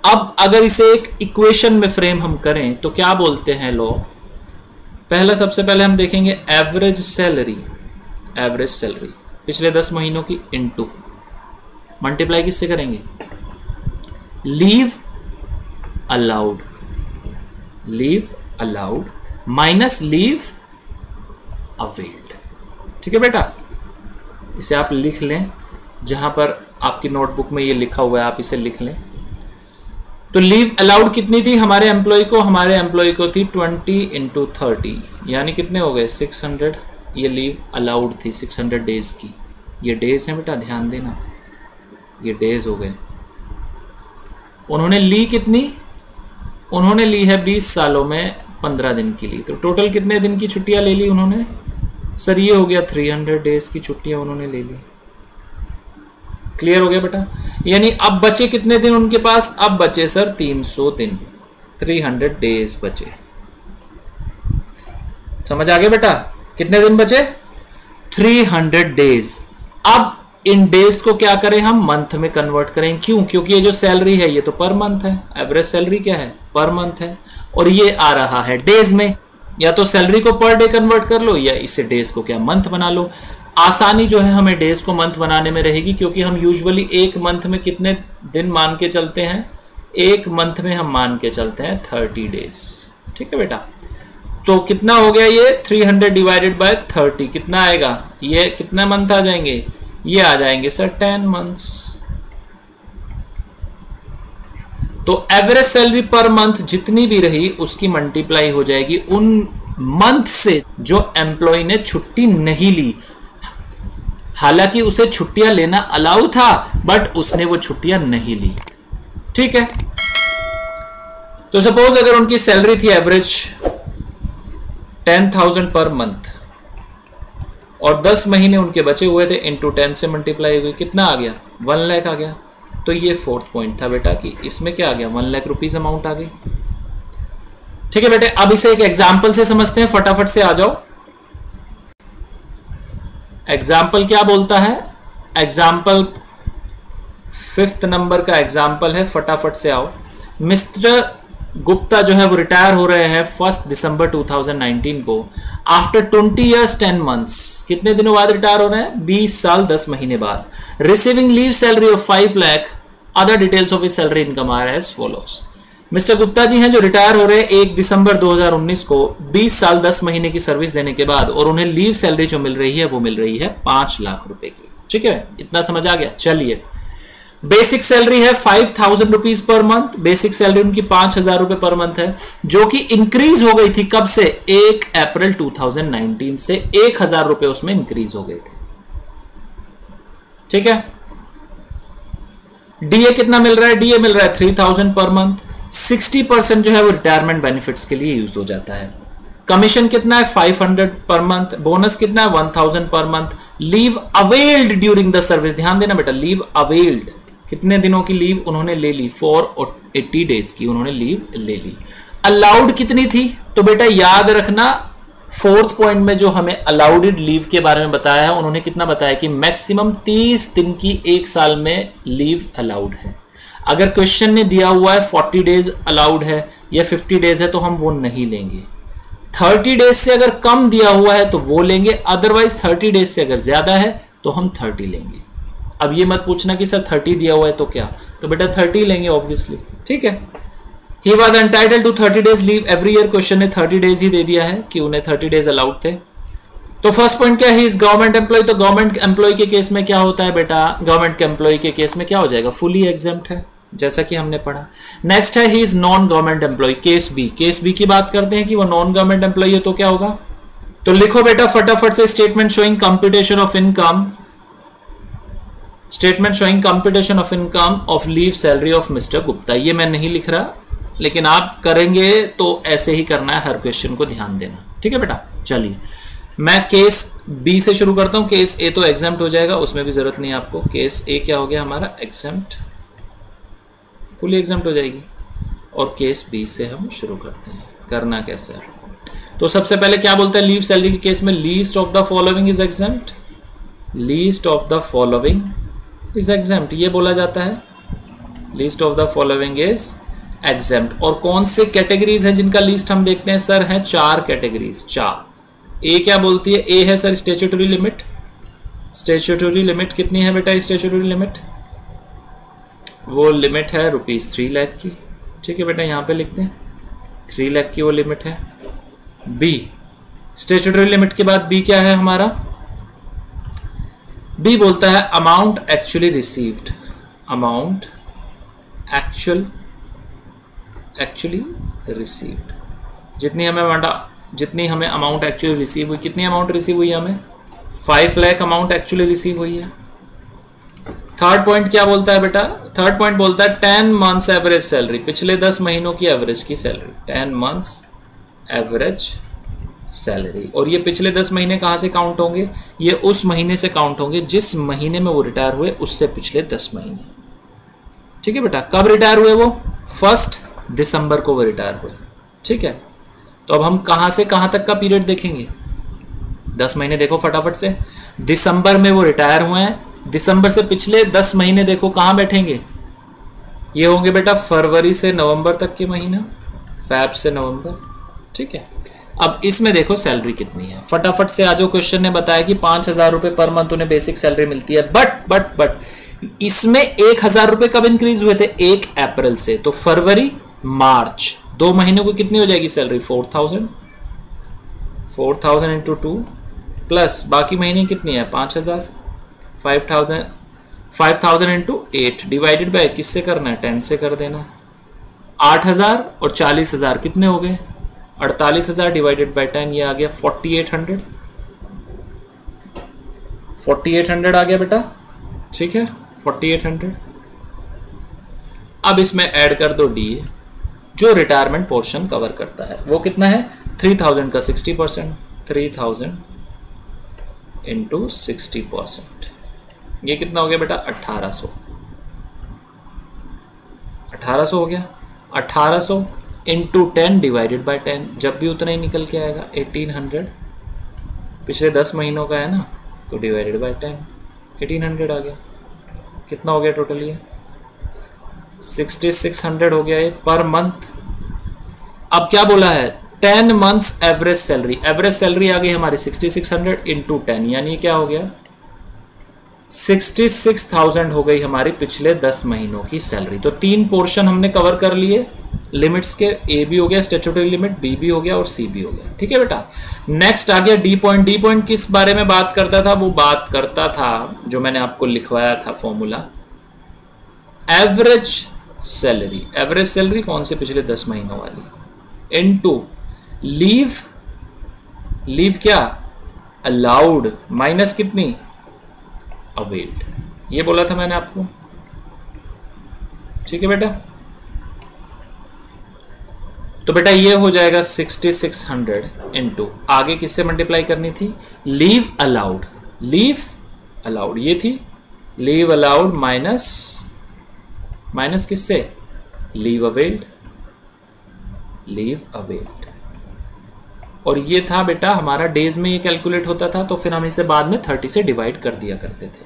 अब अगर इसे एक इक्वेशन में फ्रेम हम करें तो क्या बोलते हैं लोग? पहला सबसे पहले हम देखेंगे एवरेज सैलरी, एवरेज सैलरी पिछले 10 महीनों की इनटू मल्टीप्लाई किससे करेंगे? Leave allowed, leave allowed minus leave availed, ठीक है बेटा। इसे आप लिख लें, जहां पर आपकी नोटबुक में ये लिखा हुआ है आप इसे लिख लें। तो लीव अलाउड कितनी थी हमारे एम्प्लॉय को? हमारे एम्प्लॉय को थी 20 × 30, यानी कितने हो गए? 600। ये लीव अलाउड थी 600 डेज की। ये डेज है बेटा, ध्यान देना, ये डेज हो गए। उन्होंने ली कितनी? उन्होंने ली है 20 सालों में 15 दिन की ली। तो टोटल कितने दिन की छुट्टियां ले ली उन्होंने? सर ये हो गया 300 डेज की छुट्टियां उन्होंने ले ली। क्लियर हो गया बेटा? यानी अब बचे कितने दिन उनके पास? अब बचे सर 300 दिन, 300 डेज बचे। समझ आ गया बेटा? कितने दिन बचे? 300 डेज। अब इन डेज को क्या करें हम? मंथ में कन्वर्ट करें। क्यों? क्योंकि ये जो सैलरी है ये तो पर मंथ है, एवरेज सैलरी क्या है? पर मंथ है, और ये आ रहा है डेज में। या तो सैलरी को पर डे कन्वर्ट कर लो या इसे डेज को क्या मंथ बना लो। आसानी जो है हमें डेज को मंथ बनाने में रहेगी, क्योंकि हम यूजुअली एक मंथ में कितने दिन मान के चलते हैं? एक मंथ में हम मान के चलते हैं 30 डेज। ठीक है बेटा, तो कितना हो गया ये 300 डिवाइडेड बाय 30 कितना आएगा, ये कितना मंथ आ जाएंगे, ये आ जाएंगे सर 10 मंथ्स। तो एवरेज सैलरी पर मंथ जितनी भी रही उसकी मल्टीप्लाई हो जाएगी उन मंथ से जो एम्प्लॉय ने छुट्टी नहीं ली। हालांकि उसे छुट्टियां लेना अलाउ था बट उसने वो छुट्टियां नहीं ली। ठीक है, तो सपोज अगर उनकी सैलरी थी एवरेज 10,000 पर मंथ और 10 महीने उनके बचे हुए थे, इंटू 10 से मल्टीप्लाई हुई, कितना आ गया 1 लाख आ गया। तो ये फोर्थ पॉइंट था बेटा कि इसमें क्या आ गया 1 लाख रुपीज अमाउंट आ गई। ठीक है बेटे, अब इसे एक एग्जाम्पल से समझते हैं, फटाफट से आ जाओ। एग्जाम्पल क्या बोलता है, एग्जाम्पल 5th नंबर का एग्जाम्पल है, फटाफट से आओ। मिस्टर गुप्ता जो है वो रिटायर हो रहे हैं 1 दिसंबर 2019 को आफ्टर 20 इयर्स 10 मंथ्स। कितने दिनों बाद रिटायर हो रहे हैं, 20 साल 10 महीने बाद। Receiving leave salary of 5 lakh, other details of his salary income are as follows. Mister Gupta ji हैं जो रिटायर हो रहे हैं 1 दिसंबर 2019 को 20 साल 10 महीने की सर्विस देने के बाद, और उन्हें लीव सैलरी जो मिल रही है वो मिल रही है 5 लाख रुपए की। ठीक है, इतना समझ आ गया। चलिए, बेसिक सैलरी है 5,000 rupees per month, basic salary उनकी 5,000 रुपए पर मंथ है, जो कि इंक्रीज हो गई थी कब से, 1 अप्रैल 2019 से 1,000 रुपए उसमें इंक्रीज हो गए थे। ठीक है, डीए कितना मिल रहा है, डीए मिल रहा है 3,000 पर मंथ। 60% जो है वो रिटायरमेंट बेनिफिट्स के लिए यूज हो जाता है। कमीशन कितना है 500 पर मंथ, बोनस कितना है 1,000 per month. Leave availed during the service, ध्यान देना बेटा, लीव अवेल्ड कितने दिनों की लीव उन्होंने ले ली, 480 डेज की उन्होंने लीव ले ली। अलाउड कितनी थी, तो बेटा याद रखना 4th पॉइंट में जो हमें अलाउडेड लीव के बारे में बताया है, उन्होंने कितना बताया कि मैक्सिमम 30 दिन की एक साल में लीव अलाउड है। अगर क्वेश्चन ने दिया हुआ है 40 डेज अलाउड है या 50 डेज है तो हम वो नहीं लेंगे। 30 डेज से अगर कम दिया हुआ है तो वो लेंगे, अदरवाइज 30 डेज से अगर ज्यादा है तो हम 30 लेंगे। अब ये मत पूछना कि सर 30 दिया हुआ है तो क्या, तो बेटा 30 लेंगे ऑब्वियसली। ठीक है, he was entitled to 30 days leave every year, question ने 30 डेज ही दे दिया है कि उन्हें 30 डेज अलाउड थे। तो फर्स्ट पॉइंट क्या है, इज गवर्नमेंट एम्प्लॉय, तो गवर्नमेंट एम्प्लॉय के केस में क्या होता है बेटा, गवर्नमेंट एम्प्लॉय के केस में क्या हो जाएगा, फुली एग्जेम्प्ट है, जैसा कि हमने पढ़ा। नेक्स्ट है he is non government employee, case B, case B की बात करते हैं कि वो नॉन गवर्नमेंट एम्प्लॉय है तो क्या होगा, तो लिखो बेटा फटाफट से, statement showing computation of income, statement showing computation of income of leave salary of mister Gupta. ये मैं नहीं लिख रहा, लेकिन आप करेंगे तो ऐसे ही करना है, हर क्वेश्चन को ध्यान देना। ठीक है बेटा, चलिए मैं केस बी से शुरू करता हूं। केस ए तो एग्जाम्प्ट हो जाएगा, उसमें भी जरूरत नहीं है आपको। केस ए क्या हो गया हमारा, एग्जाम्प्ट, फुली एग्जाम्प्ट हो जाएगी। और केस बी से हम शुरू करते हैं, करना कैसे है। तो सबसे पहले क्या बोलता है, लीव सैलरी के केस में least of the following is exempt, least of the following is exempt, ये बोला जाता है, least of the following is exempt. और कौन से कैटेगरीज हैं जिनका लिस्ट हम देखते हैं, सर हैं 4 कैटेगरीज, 4। ए क्या बोलती है, ए है sir statutory limit, statutory limit कितनी है बेटा, स्टैट्यूटरी लिमिट वो लिमिट है ₹3 लाख की। ठीक है बेटा, यहां पे लिखते हैं 3 लाख की वो लिमिट है। बी, स्टैट्यूटरी लिमिट के बाद बी क्या है हमारा, बी बोलता है amount actually received, amount actually received, जितनी हमें अमाउंट एक्चुअली रिसीव हुई, कितनी अमाउंट रिसीव हुई हमें, 5 लाख अमाउंट एक्चुअली रिसीव हुई है। थर्ड पॉइंट क्या बोलता है बेटा, थर्ड पॉइंट बोलता है 10 मंथ्स एवरेज सैलरी, पिछले 10 महीनों की एवरेज की सैलरी, 10 मंथ्स एवरेज सैलरी। और ये पिछले 10 महीने कहां से काउंट होंगे, ये उस महीने से काउंट होंगे जिस महीने में वो रिटायर हुए, उससे पिछले 10 महीने। ठीक है बेटा, कब रिटायर हुए वो, 1 दिसंबर को वो रिटायर हुए। ठीक है, तो अब हम कहां से कहां तक का पीरियड देखेंगे, 10 महीने देखो फटाफट से। दिसंबर में वो रिटायर हुए हैं, दिसंबर से पिछले 10 महीने देखो कहां बैठेंगे, ये होंगे बेटा फरवरी से नवंबर तक के महीना, फैब से नवंबर। ठीक है, अब इसमें देखो सैलरी कितनी है, फटाफट से आ जाओ। क्वेश्चन ने बताया कि 5,000 रुपए पर मंथ उन्हें बेसिक सैलरी मिलती है, बट इसमें 1,000 रुपए कब इंक्रीज हुए थे? 1 अप्रैल से। तो फरवरी मार्च 2 महीनों को कितनी हो जाएगी सैलरी? 4,000 इंटू 2 प्लस बाकी महीने कितनी है? 5,000। 5,000 इंटू 8 डिवाइडेड बाय किससे करना है? 10 से कर देना। 8,000 और 40,000 कितने हो गए? 48,000 डिवाइडेड बाय 10, ये आ गया 4,800। 4,800 आ गया बेटा, ठीक है 4,800। अब इसमें ऐड कर दो डी, जो रिटायरमेंट पोर्शन कवर करता है। वो कितना है? 3,000 का 60%, 3,000 इंटू 60%, ये कितना हो गया बेटा? 1,800। 1,800 हो गया। 1,800 इंटू 10 डिवाइडेड बाय 10, जब भी उतना ही निकल के आएगा। 1,800 पिछले 10 महीनों का है ना, तो डिवाइडेड बाय 10, 1,800 आ गया। कितना हो गया टोटल? ये 6,600 हो गया ये पर मंथ। अब क्या बोला है? 10 months average salary. Average salary आ गई हमारी 6,600 इंटू 10, यानी क्या हो गया? 66,000 हो गई हमारी पिछले 10 महीनों की सैलरी। तो 3 पोर्शन हमने कवर कर लिए लिमिट्स के। ए भी हो गया स्टैट्यूटरी लिमिट, बी भी हो गया और सी भी हो गया। ठीक है बेटा। नेक्स्ट आ गया डी पॉइंट। डी पॉइंट किस बारे में बात करता था? वो बात करता था जो मैंने आपको लिखवाया था formula, average salary. Average salary कौन से? पिछले 10 महीनों वाली, इनटू लीव। लीव क्या? अलाउड माइनस कितनी? अवेल्ड। ये बोला था मैंने आपको, ठीक है बेटा। तो बेटा ये हो जाएगा 6,600 इंटू, आगे किससे मल्टीप्लाई करनी थी? Leave allowed. लीव अलाउड ये थी, लीव अलाउड माइनस किससे? Leave availed. Leave availed. और ये था बेटा हमारा डेज में ये कैलकुलेट होता था, तो फिर हम इसे बाद में 30 से डिवाइड कर दिया करते थे।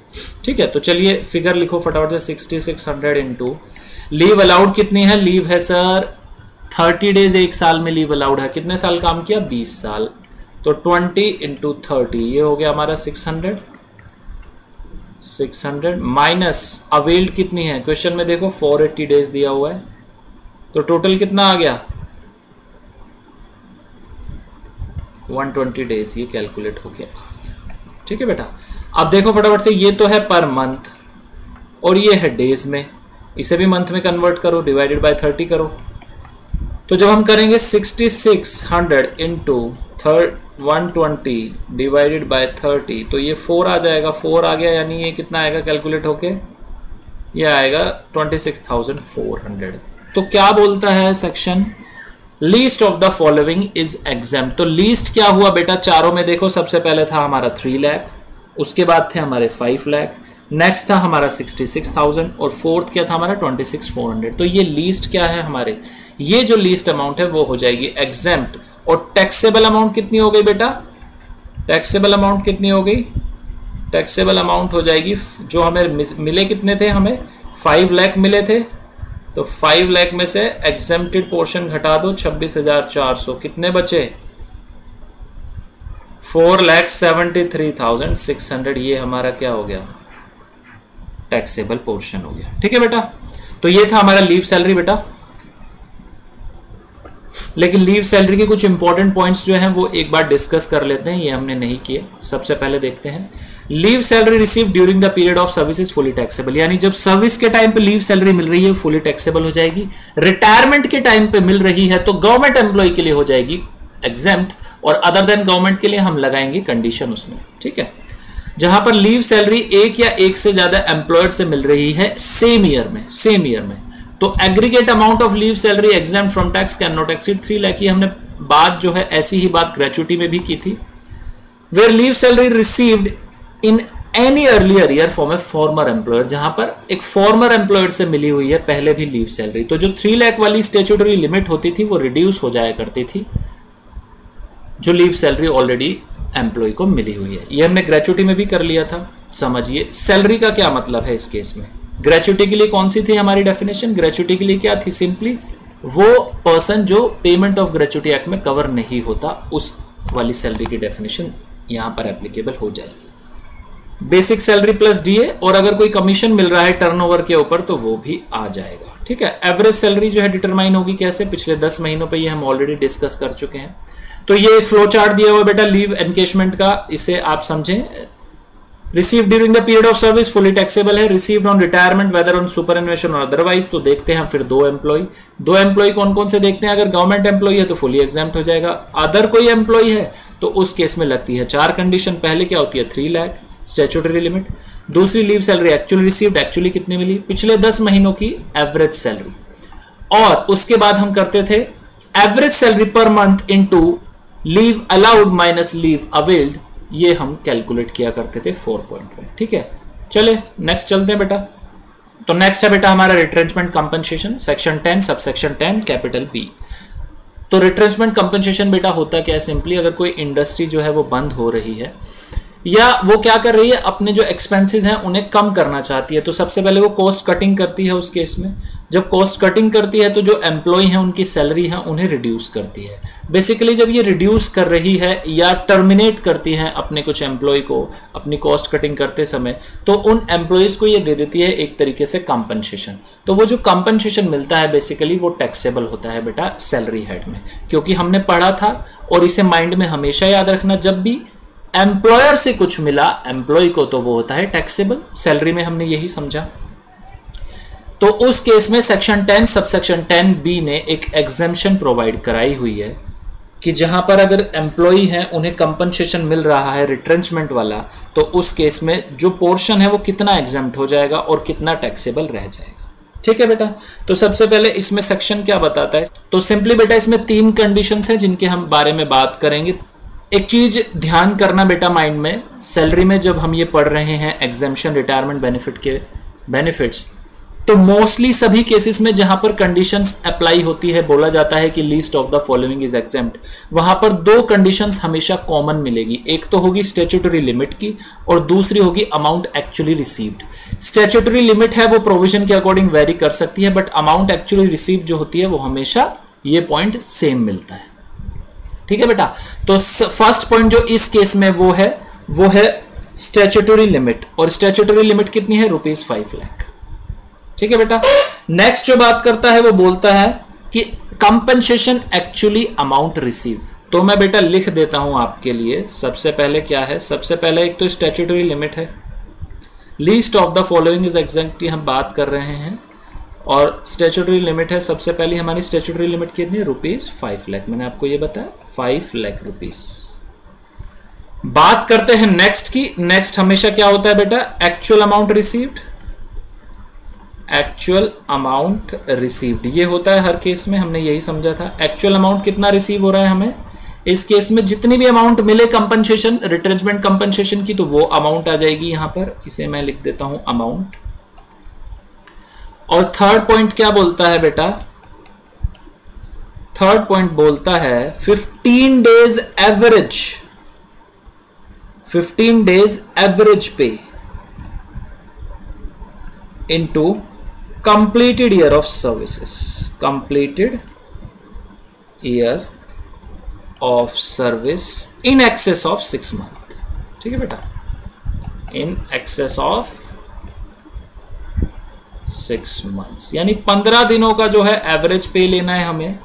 ठीक है, तो चलिए फिगर लिखो फटाफट से। 6,600 इंटू लीव अलाउड कितनी है? लीव है सर 30 डेज, एक साल में लीव अलाउड है। कितने साल काम किया? 20 साल। तो 20 इंटू 30, ये हो गया हमारा 600 माइनस अवेल्ड कितनी है? क्वेश्चन में देखो 480 डेज दिया हुआ है, तो टोटल कितना आ गया? 120 डेज ये कैलकुलेट हो गया। ठीक है बेटा। अब देखो फटाफट से, ये तो है पर मंथ और ये है डेज में, इसे भी मंथ में कन्वर्ट करो, डिवाइडेड बाय 30 करो। तो जब हम करेंगे 6,600 इंटू 120 डिवाइडेड बाय 30, तो ये 4 आ जाएगा। 4 आ गया, यानी ये कितना आएगा कैलकुलेट होके? ये आएगा 26,400। तो क्या बोलता है section? Least of the following is exempt. तो लीस्ट क्या हुआ बेटा? चारों में देखो, सबसे पहले था हमारा 3 लाख, उसके बाद थे हमारे 5 लाख, नेक्स्ट था हमारा 66,000 और फोर्थ क्या था हमारा 26,400। तो ये लीस्ट क्या है हमारे? ये जो लीस्ट अमाउंट है वो हो जाएगी एग्जाम्प्ट। और टैक्सेबल अमाउंट कितनी हो गई बेटा? टैक्सेबल अमाउंट कितनी हो गई? टैक्सेबल अमाउंट हो जाएगी, जो हमें मिले कितने थे? हमें 5 लाख मिले थे, तो 5 लाख में से एग्जेम्प्टेड पोर्शन घटा दो 26,400, कितने बचे? 4,73,600। ये हमारा क्या हो गया? टैक्सेबल पोर्शन हो गया। ठीक है बेटा। तो ये था हमारा लीव सैलरी बेटा। लेकिन लीव सैलरी के कुछ इंपॉर्टेंट पॉइंट्स जो हैं वो एक बार डिस्कस कर लेते हैं, ये हमने नहीं किए। सबसे पहले देखते हैं, leave salary receive during the period of service is fully taxable. यानी जब सर्विस के टाइम पे लीव सैलरी मिल रही है फुली टैक्सेबल हो जाएगी। रिटायरमेंट के टाइम पे मिल रही है तो गवर्नमेंट एम्प्लॉय के लिए हो जाएगी एग्जेम्प्ट, और अदर देन गवर्नमेंट के लिए हम लगाएंगे कंडीशन उसमें। ठीक है। जहां पर लीव सैलरी एक या एक से ज्यादा एम्प्लॉयर से मिल रही है सेम ईयर में, तो aggregate amount of leave salary exempt from tax can not exceed 3 lakh. ये हमने बात जो है ऐसी ही बात ग्रेचुटी में भी की थी। Where leave salary received in any earlier year from a former employer, जहां पर एक फॉर्मर एम्प्लॉयर से मिली हुई है पहले भी लीव सैलरी, तो जो 3 लाख वाली स्टैट्यूटरी लिमिट होती थी वो रिड्यूस हो जाया करती थी, जो लीव सैलरी ऑलरेडी एम्प्लॉय को मिली हुई है। ये हमने ग्रेचुटी में भी कर लिया था। समझिए सैलरी का क्या मतलब है इस केस में। ग्रेचुटी के लिए कौन सी थी हमारी डेफिनेशन? ग्रेचुटी के लिए क्या थी? सिंपली वो पर्सन जो पेमेंट ऑफ ग्रेचुटी एक्ट में कवर नहीं होता, उस वाली सैलरी की डेफिनेशन यहां पर एप्लीकेबल हो जाएगी। बेसिक सैलरी प्लस डीए, और अगर कोई कमीशन मिल रहा है टर्नओवर के ऊपर तो वो भी आ जाएगा। ठीक है, एवरेज सैलरी जो है डिटरमाइन होगी कैसे, पिछले 10 महीनों पे ये हम ऑलरेडी डिस्कस कर चुके हैं। तो ये एक फ्लो चार्ट दिया हुआ बेटा लीव एनकेशमेंट का, इसे आप समझें। Receive during the period of service fully taxable है, received on retirement whether on superannuation और अदरवाइज। तो देखते हैं फिर दो एम्प्लॉय कौन कौन से देखते हैं। अगर गवर्नमेंट एम्प्लॉय है तो फुली एग्जाम्प्ट हो जाएगा, अदर कोई एम्प्लॉय है तो उस केस में लगती है 4 कंडीशन। पहले क्या होती है 3 लाख स्टैट्यूटरी लिमिट, दूसरी leave salary actually received, actually कितनी मिली, पिछले 10 महीनों की एवरेज सैलरी, और उसके बाद हम करते थे average salary per month into leave allowed minus leave availed, ये हम कैलकुलेट किया करते थे 4 पॉइंट में। ठीक है, चले नेक्स्ट चलते हैं बेटा। तो नेक्स्ट है बेटा हमारा retrenchment compensation, section 10 subsection 10 capital B. तो रिट्रेंचमेंट कंपनसेशन बेटा होता क्या है, सिंपली अगर कोई इंडस्ट्री जो है वो बंद हो रही है या वो क्या कर रही है, अपने जो एक्सपेंसेस हैं उन्हें कम करना चाहती है, तो सबसे पहले वो कॉस्ट कटिंग करती है। उस केस में जब कॉस्ट कटिंग करती है तो जो एम्प्लॉय हैं उनकी सैलरी है उन्हें रिड्यूस करती है। बेसिकली जब ये रिड्यूस कर रही है या टर्मिनेट करती है अपने कुछ एम्प्लॉय को अपनी कॉस्ट कटिंग करते समय, तो उन एम्प्लॉयज को ये दे देती है एक तरीके से कंपनसेशन। तो वो जो कंपनसेशन मिलता है बेसिकली वो टैक्सेबल होता है बेटा सैलरी हेड में, क्योंकि हमने पढ़ा था और इसे माइंड में हमेशा याद रखना, जब भी एम्प्लॉयर से कुछ मिला एम्प्लॉय को तो वो होता है टैक्सेबल। सैलरी में हमने यही समझा। तो उस केस में सेक्शन 10 सबसेक्शन 10 बी ने एक एग्जेम्पशन प्रोवाइड कराई हुई है कि जहां पर अगर एम्प्लॉय हैं उन्हें कंपनसेशन मिल रहा है रिट्रेंचमेंट वाला, तो उस केस में जो पोर्शन है वो कितना एग्जेम्प्ट हो जाएगा और कितना टैक्सेबल रह जाएगा। ठीक है बेटा, तो सबसे पहले इसमें सेक्शन क्या बताता है, तो सिंपली बेटा इसमें 3 कंडीशंस हैं जिनके हम बारे में बात करेंगे। एक चीज ध्यान करना बेटा माइंड में, सैलरी में जब हम ये पढ़ रहे हैं एग्जेम्पशन रिटायरमेंट बेनिफिट के बेनिफिट्स, तो मोस्टली सभी केसेस में जहां पर कंडीशंस अप्लाई होती है बोला जाता है कि least of the following is exempt, वहां पर 2 कंडीशंस हमेशा कॉमन मिलेगी। एक तो होगी स्टैट्यूटरी लिमिट की और दूसरी होगी amount actually received. Statutory limit है वो प्रोविजन के अकॉर्डिंग वेरी कर सकती है, बट अमाउंट एक्चुअली रिसीव्ड जो होती है वो हमेशा ये पॉइंट सेम मिलता है। ठीक है बेटा, तो फर्स्ट पॉइंट जो इस केस में वो है स्टैट्यूटरी लिमिट, और स्टैट्यूटरी लिमिट कितनी है ₹5 लाख। ठीक है बेटा, नेक्स्ट जो बात करता है वो बोलता है कि कंपनसेशन एक्चुअली अमाउंट रिसीव। तो मैं बेटा लिख देता हूं आपके लिए, सबसे पहले क्या है, सबसे पहले एक तो स्टैट्यूटरी लिमिट है, least of the following is exact की हम बात कर रहे हैं, और स्टैट्यूटरी लिमिट है। सबसे पहले हमारी स्टैट्यूटरी लिमिट कितनी है, ₹5 लाख। मैंने आपको ये बताया 5 लाख रुपीस। बात करते हैं नेक्स्ट की। नेक्स्ट हमेशा क्या होता है बेटा, actual amount received. Actual amount received ये होता है हर केस में, हमने यही समझा था। एक्चुअल अमाउंट कितना रिसीव हो रहा है हमें, इस केस में जितनी भी अमाउंट मिले कंपनसेशन रिट्रेंचमेंट कंपनसेशन की, तो वो अमाउंट आ जाएगी यहां पर। इसे मैं लिख देता हूं अमाउंट। और थर्ड पॉइंट क्या बोलता है बेटा, थर्ड पॉइंट बोलता है 15 डेज एवरेज, 15 डेज एवरेज पे into completed year of services, completed year of service in excess of 6 month. ठीक है बेटा, इन एक्सेस ऑफ 6 मंथ्स, यानी 15 दिनों का जो है एवरेज पे लेना है हमें,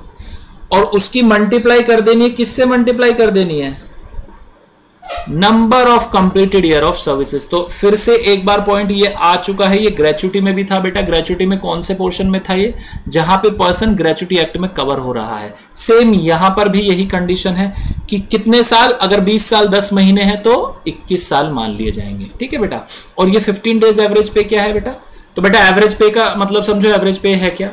और उसकी मल्टीप्लाई कर देनी है, किससे मल्टीप्लाई कर देनी है, number of completed year of services. तो फिर से एक बार पॉइंट ये आ चुका है, ये ग्रेचुटी में भी था बेटा। ग्रेचुटी में कौन से पोर्शन में था ये, जहां पे पर्सन ग्रेचुटी एक्ट में कवर हो रहा है। सेम यहां पर भी यही कंडीशन है कि कितने साल, अगर 20 साल 10 महीने हैं तो 21 साल मान लिए जाएंगे। ठीक है बेटा, और ये 15 डेज एवरेज पे क्या है बेटा, तो बेटा एवरेज पे का मतलब समझो, एवरेज पे है क्या,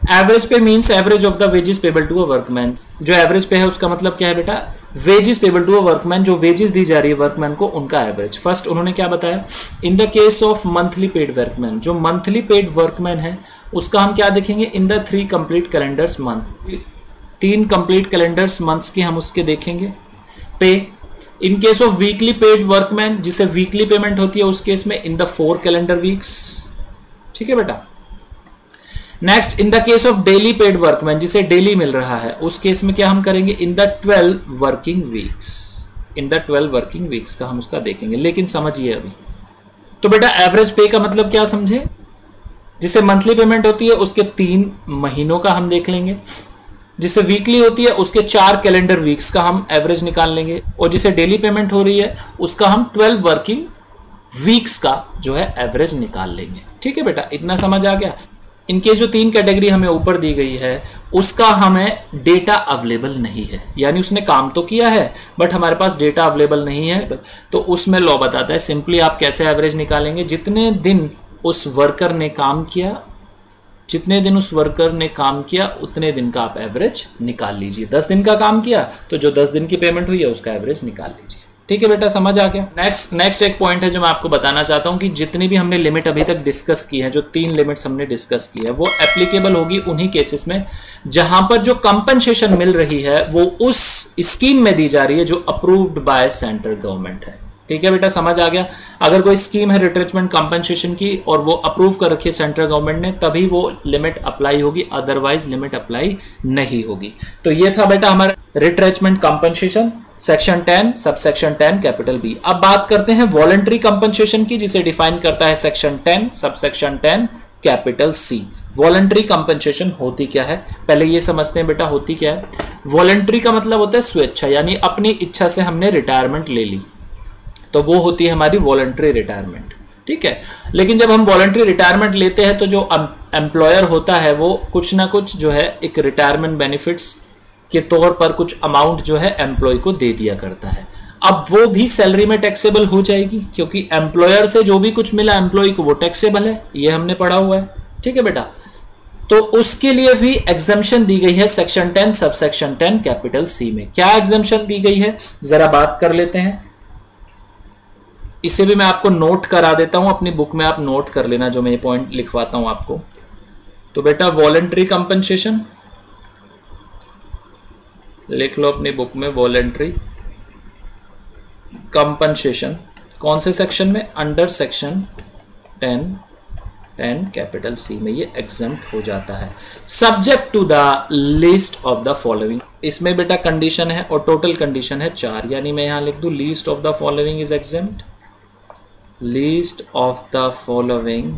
average pay means average of the wages payable to a workman. जो एवरेज पे है उसका मतलब क्या है बेटा, wages payable to a workman, जो वेजेस दी जा रही है वर्कमैन को उनका एवरेज। फर्स्ट उन्होंने क्या बताया, in the case of monthly paid workman, जो मंथली पेड वर्कमैन है उसका हम क्या देखेंगे, in the 3 complete calendars month, 3 complete calendars months की हम उसके देखेंगे पे। In case of weekly paid workman, जिसे वीकली पेमेंट होती है, उस केस में इन द 4 कैलेंडर वीक्स। ठीक है बेटा, next in the case of daily paid workman, जिसे डेली मिल रहा है, उस केस में क्या हम करेंगे, in the 12 working weeks, in the 12 working weeks का हम उसका देखेंगे। लेकिन समझिए अभी तो बेटा एवरेज पे का मतलब क्या समझे, जिसे मंथली पेमेंट होती है उसके 3 महीनों का हम देख लेंगे, जिसे वीकली होती है उसके 4 कैलेंडर वीक्स का हम एवरेज निकाल लेंगे, और जिसे डेली पेमेंट हो रही है उसका हम 12 वर्किंग वीक्स का जो है एवरेज निकाल लेंगे। ठीक है बेटा, इतना समझ आ गया। इनके जो 3 कैटेगरी हमें ऊपर दी गई है उसका हमें डेटा अवेलेबल नहीं है, यानी उसने काम तो किया है बट हमारे पास डेटा अवेलेबल नहीं है, तो उसमें लॉ बताता है सिंपली आप कैसे एवरेज निकालेंगे, जितने दिन उस वर्कर ने काम किया, जितने दिन उस वर्कर ने काम किया उतने दिन का आप एवरेज निकाल लीजिए। 10 दिन का काम किया तो जो 10 दिन की पेमेंट हुई है उसका एवरेज निकाल लीजिए। ठीक है बेटा, समझ आ गया। नेक्स्ट एक पॉइंट है जो मैं आपको बताना चाहता हूं कि जितनी भी हमने लिमिट अभी तक डिस्कस की है, जो 3 लिमिट्स हमने डिस्कस की है, वो एप्लीकेबल होगी उन्हीं केसेस में जहां पर जो कंपनसेशन मिल रही है वो उस स्कीम में दी जा रही है जो अप्रूव्ड बाय सेंट्रल गवर्नमेंट है। ठीक है बेटा, समझ आ गया। अगर कोई स्कीम है रिट्रेचमेंट कंपनसेशन की और वो अप्रूव कर रखी है सेंट्रल गवर्नमेंट ने, तभी वो लिमिट अप्लाई होगी, अदरवाइज लिमिट अप्लाई नहीं होगी। तो ये था बेटा हमारा retrenchment compensation section 10 subsection 10 capital B. अब बात करते हैं वॉलंटरी कंपनसेशन की, जिसे डिफाइन करता है section 10 subsection 10 capital C. Voluntary compensation होती क्या है, पहले ये समझते हैं बेटा होती क्या है। वॉलंटरी का मतलब होता है स्वेच्छा, यानी अपनी इच्छा से हमने रिटायरमेंट ले ली, तो वो होती है हमारी वॉलंटरी रिटायरमेंट। ठीक है, लेकिन जब हम वॉलंटरी रिटायरमेंट लेते हैं तो जो एम्प्लॉयर होता है वो कुछ ना कुछ जो है एक रिटायरमेंट बेनिफिट्स के तौर पर कुछ अमाउंट जो है एम्प्लॉय को दे दिया करता है। अब वो भी सैलरी में टैक्सेबल हो जाएगी, क्योंकि एम्प्लॉयर से जो भी कुछ मिला एम्प्लॉय को वो टैक्सेबल है, ये हमने पढ़ा हुआ है। ठीक है बेटा, तो उसके लिए भी एग्जम्पशन दी गई है सेक्शन 10 सबसेक्शन 10 कैपिटल सी में। क्या एग्जम्पशन दी गई है जरा बात कर लेते हैं। इसे भी मैं आपको नोट करा देता हूं, अपनी बुक में आप नोट कर लेना जो मैं ये पॉइंट लिखवाता हूं आपको। तो बेटा वॉलंटरी कंपनसेशन लिख लो अपनी बुक में, वॉलंटरी कंपनसेशन कौन से सेक्शन में, अंडर सेक्शन 10 कैपिटल सी में ये एग्जम्प्ट हो जाता है, subject to the list of the following. इसमें बेटा कंडीशन है और टोटल कंडीशन है 4, यानी मैं यहां लिख दूं least of the following is exempt, least of the following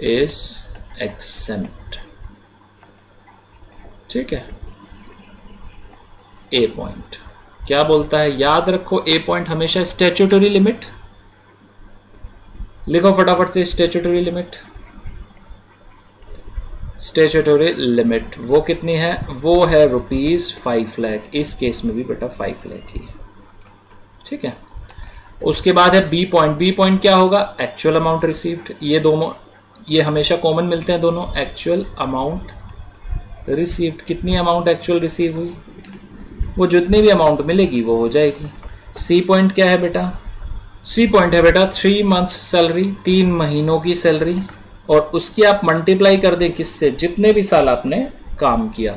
is exempt. ठीक है, ए पॉइंट क्या बोलता है, याद रखो ए पॉइंट हमेशा स्टैट्यूटरी लिमिट, लिखो फटाफट से स्टैट्यूटरी लिमिट। स्टैट्यूटरी लिमिट वो कितनी है, वो है ₹5 लाख, इस केस में भी बेटा 5 लाख ही है। ठीक है, उसके बाद है बी पॉइंट। बी पॉइंट क्या होगा, एक्चुअल अमाउंट रिसीव्ड। ये दोनों ये हमेशा कॉमन मिलते हैं दोनों, एक्चुअल अमाउंट रिसीव्ड, कितनी अमाउंट एक्चुअल रिसीव हुई, वो जितनी भी अमाउंट मिलेगी वो हो जाएगी। सी पॉइंट क्या है बेटा, सी पॉइंट है बेटा 3 मंथ्स सैलरी, 3 महीनों की सैलरी, और उसकी आप मल्टीप्लाई कर दें किससे, जितने भी साल आपने काम किया।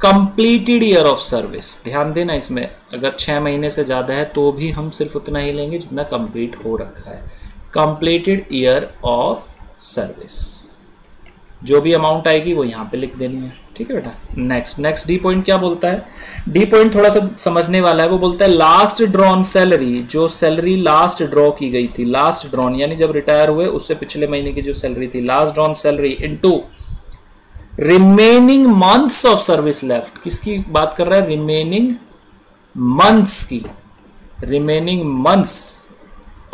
कंप्लीटेड ईयर ऑफ सर्विस, ध्यान देना इसमें, अगर 6 महीने से ज़्यादा है तो भी हम सिर्फ उतना ही लेंगे जितना कंप्लीट हो रखा है। कंप्लीटेड ईयर ऑफ सर्विस, जो भी अमाउंट आएगी वो यहाँ पे लिख देनी है। ठीक है बेटा, नेक्स्ट डी पॉइंट क्या बोलता है, डी पॉइंट थोड़ा सा समझने वाला है। वो बोलता है लास्ट ड्रॉन सैलरी, जो सैलरी लास्ट ड्रॉ की गई थी, लास्ट ड्रॉन यानी जब रिटायर हुए उससे पिछले महीने की जो सैलरी थी, last drawn salary into remaining months of service left. किसकी बात कर रहा है, रिमेनिंग मंथ्स की, remaining months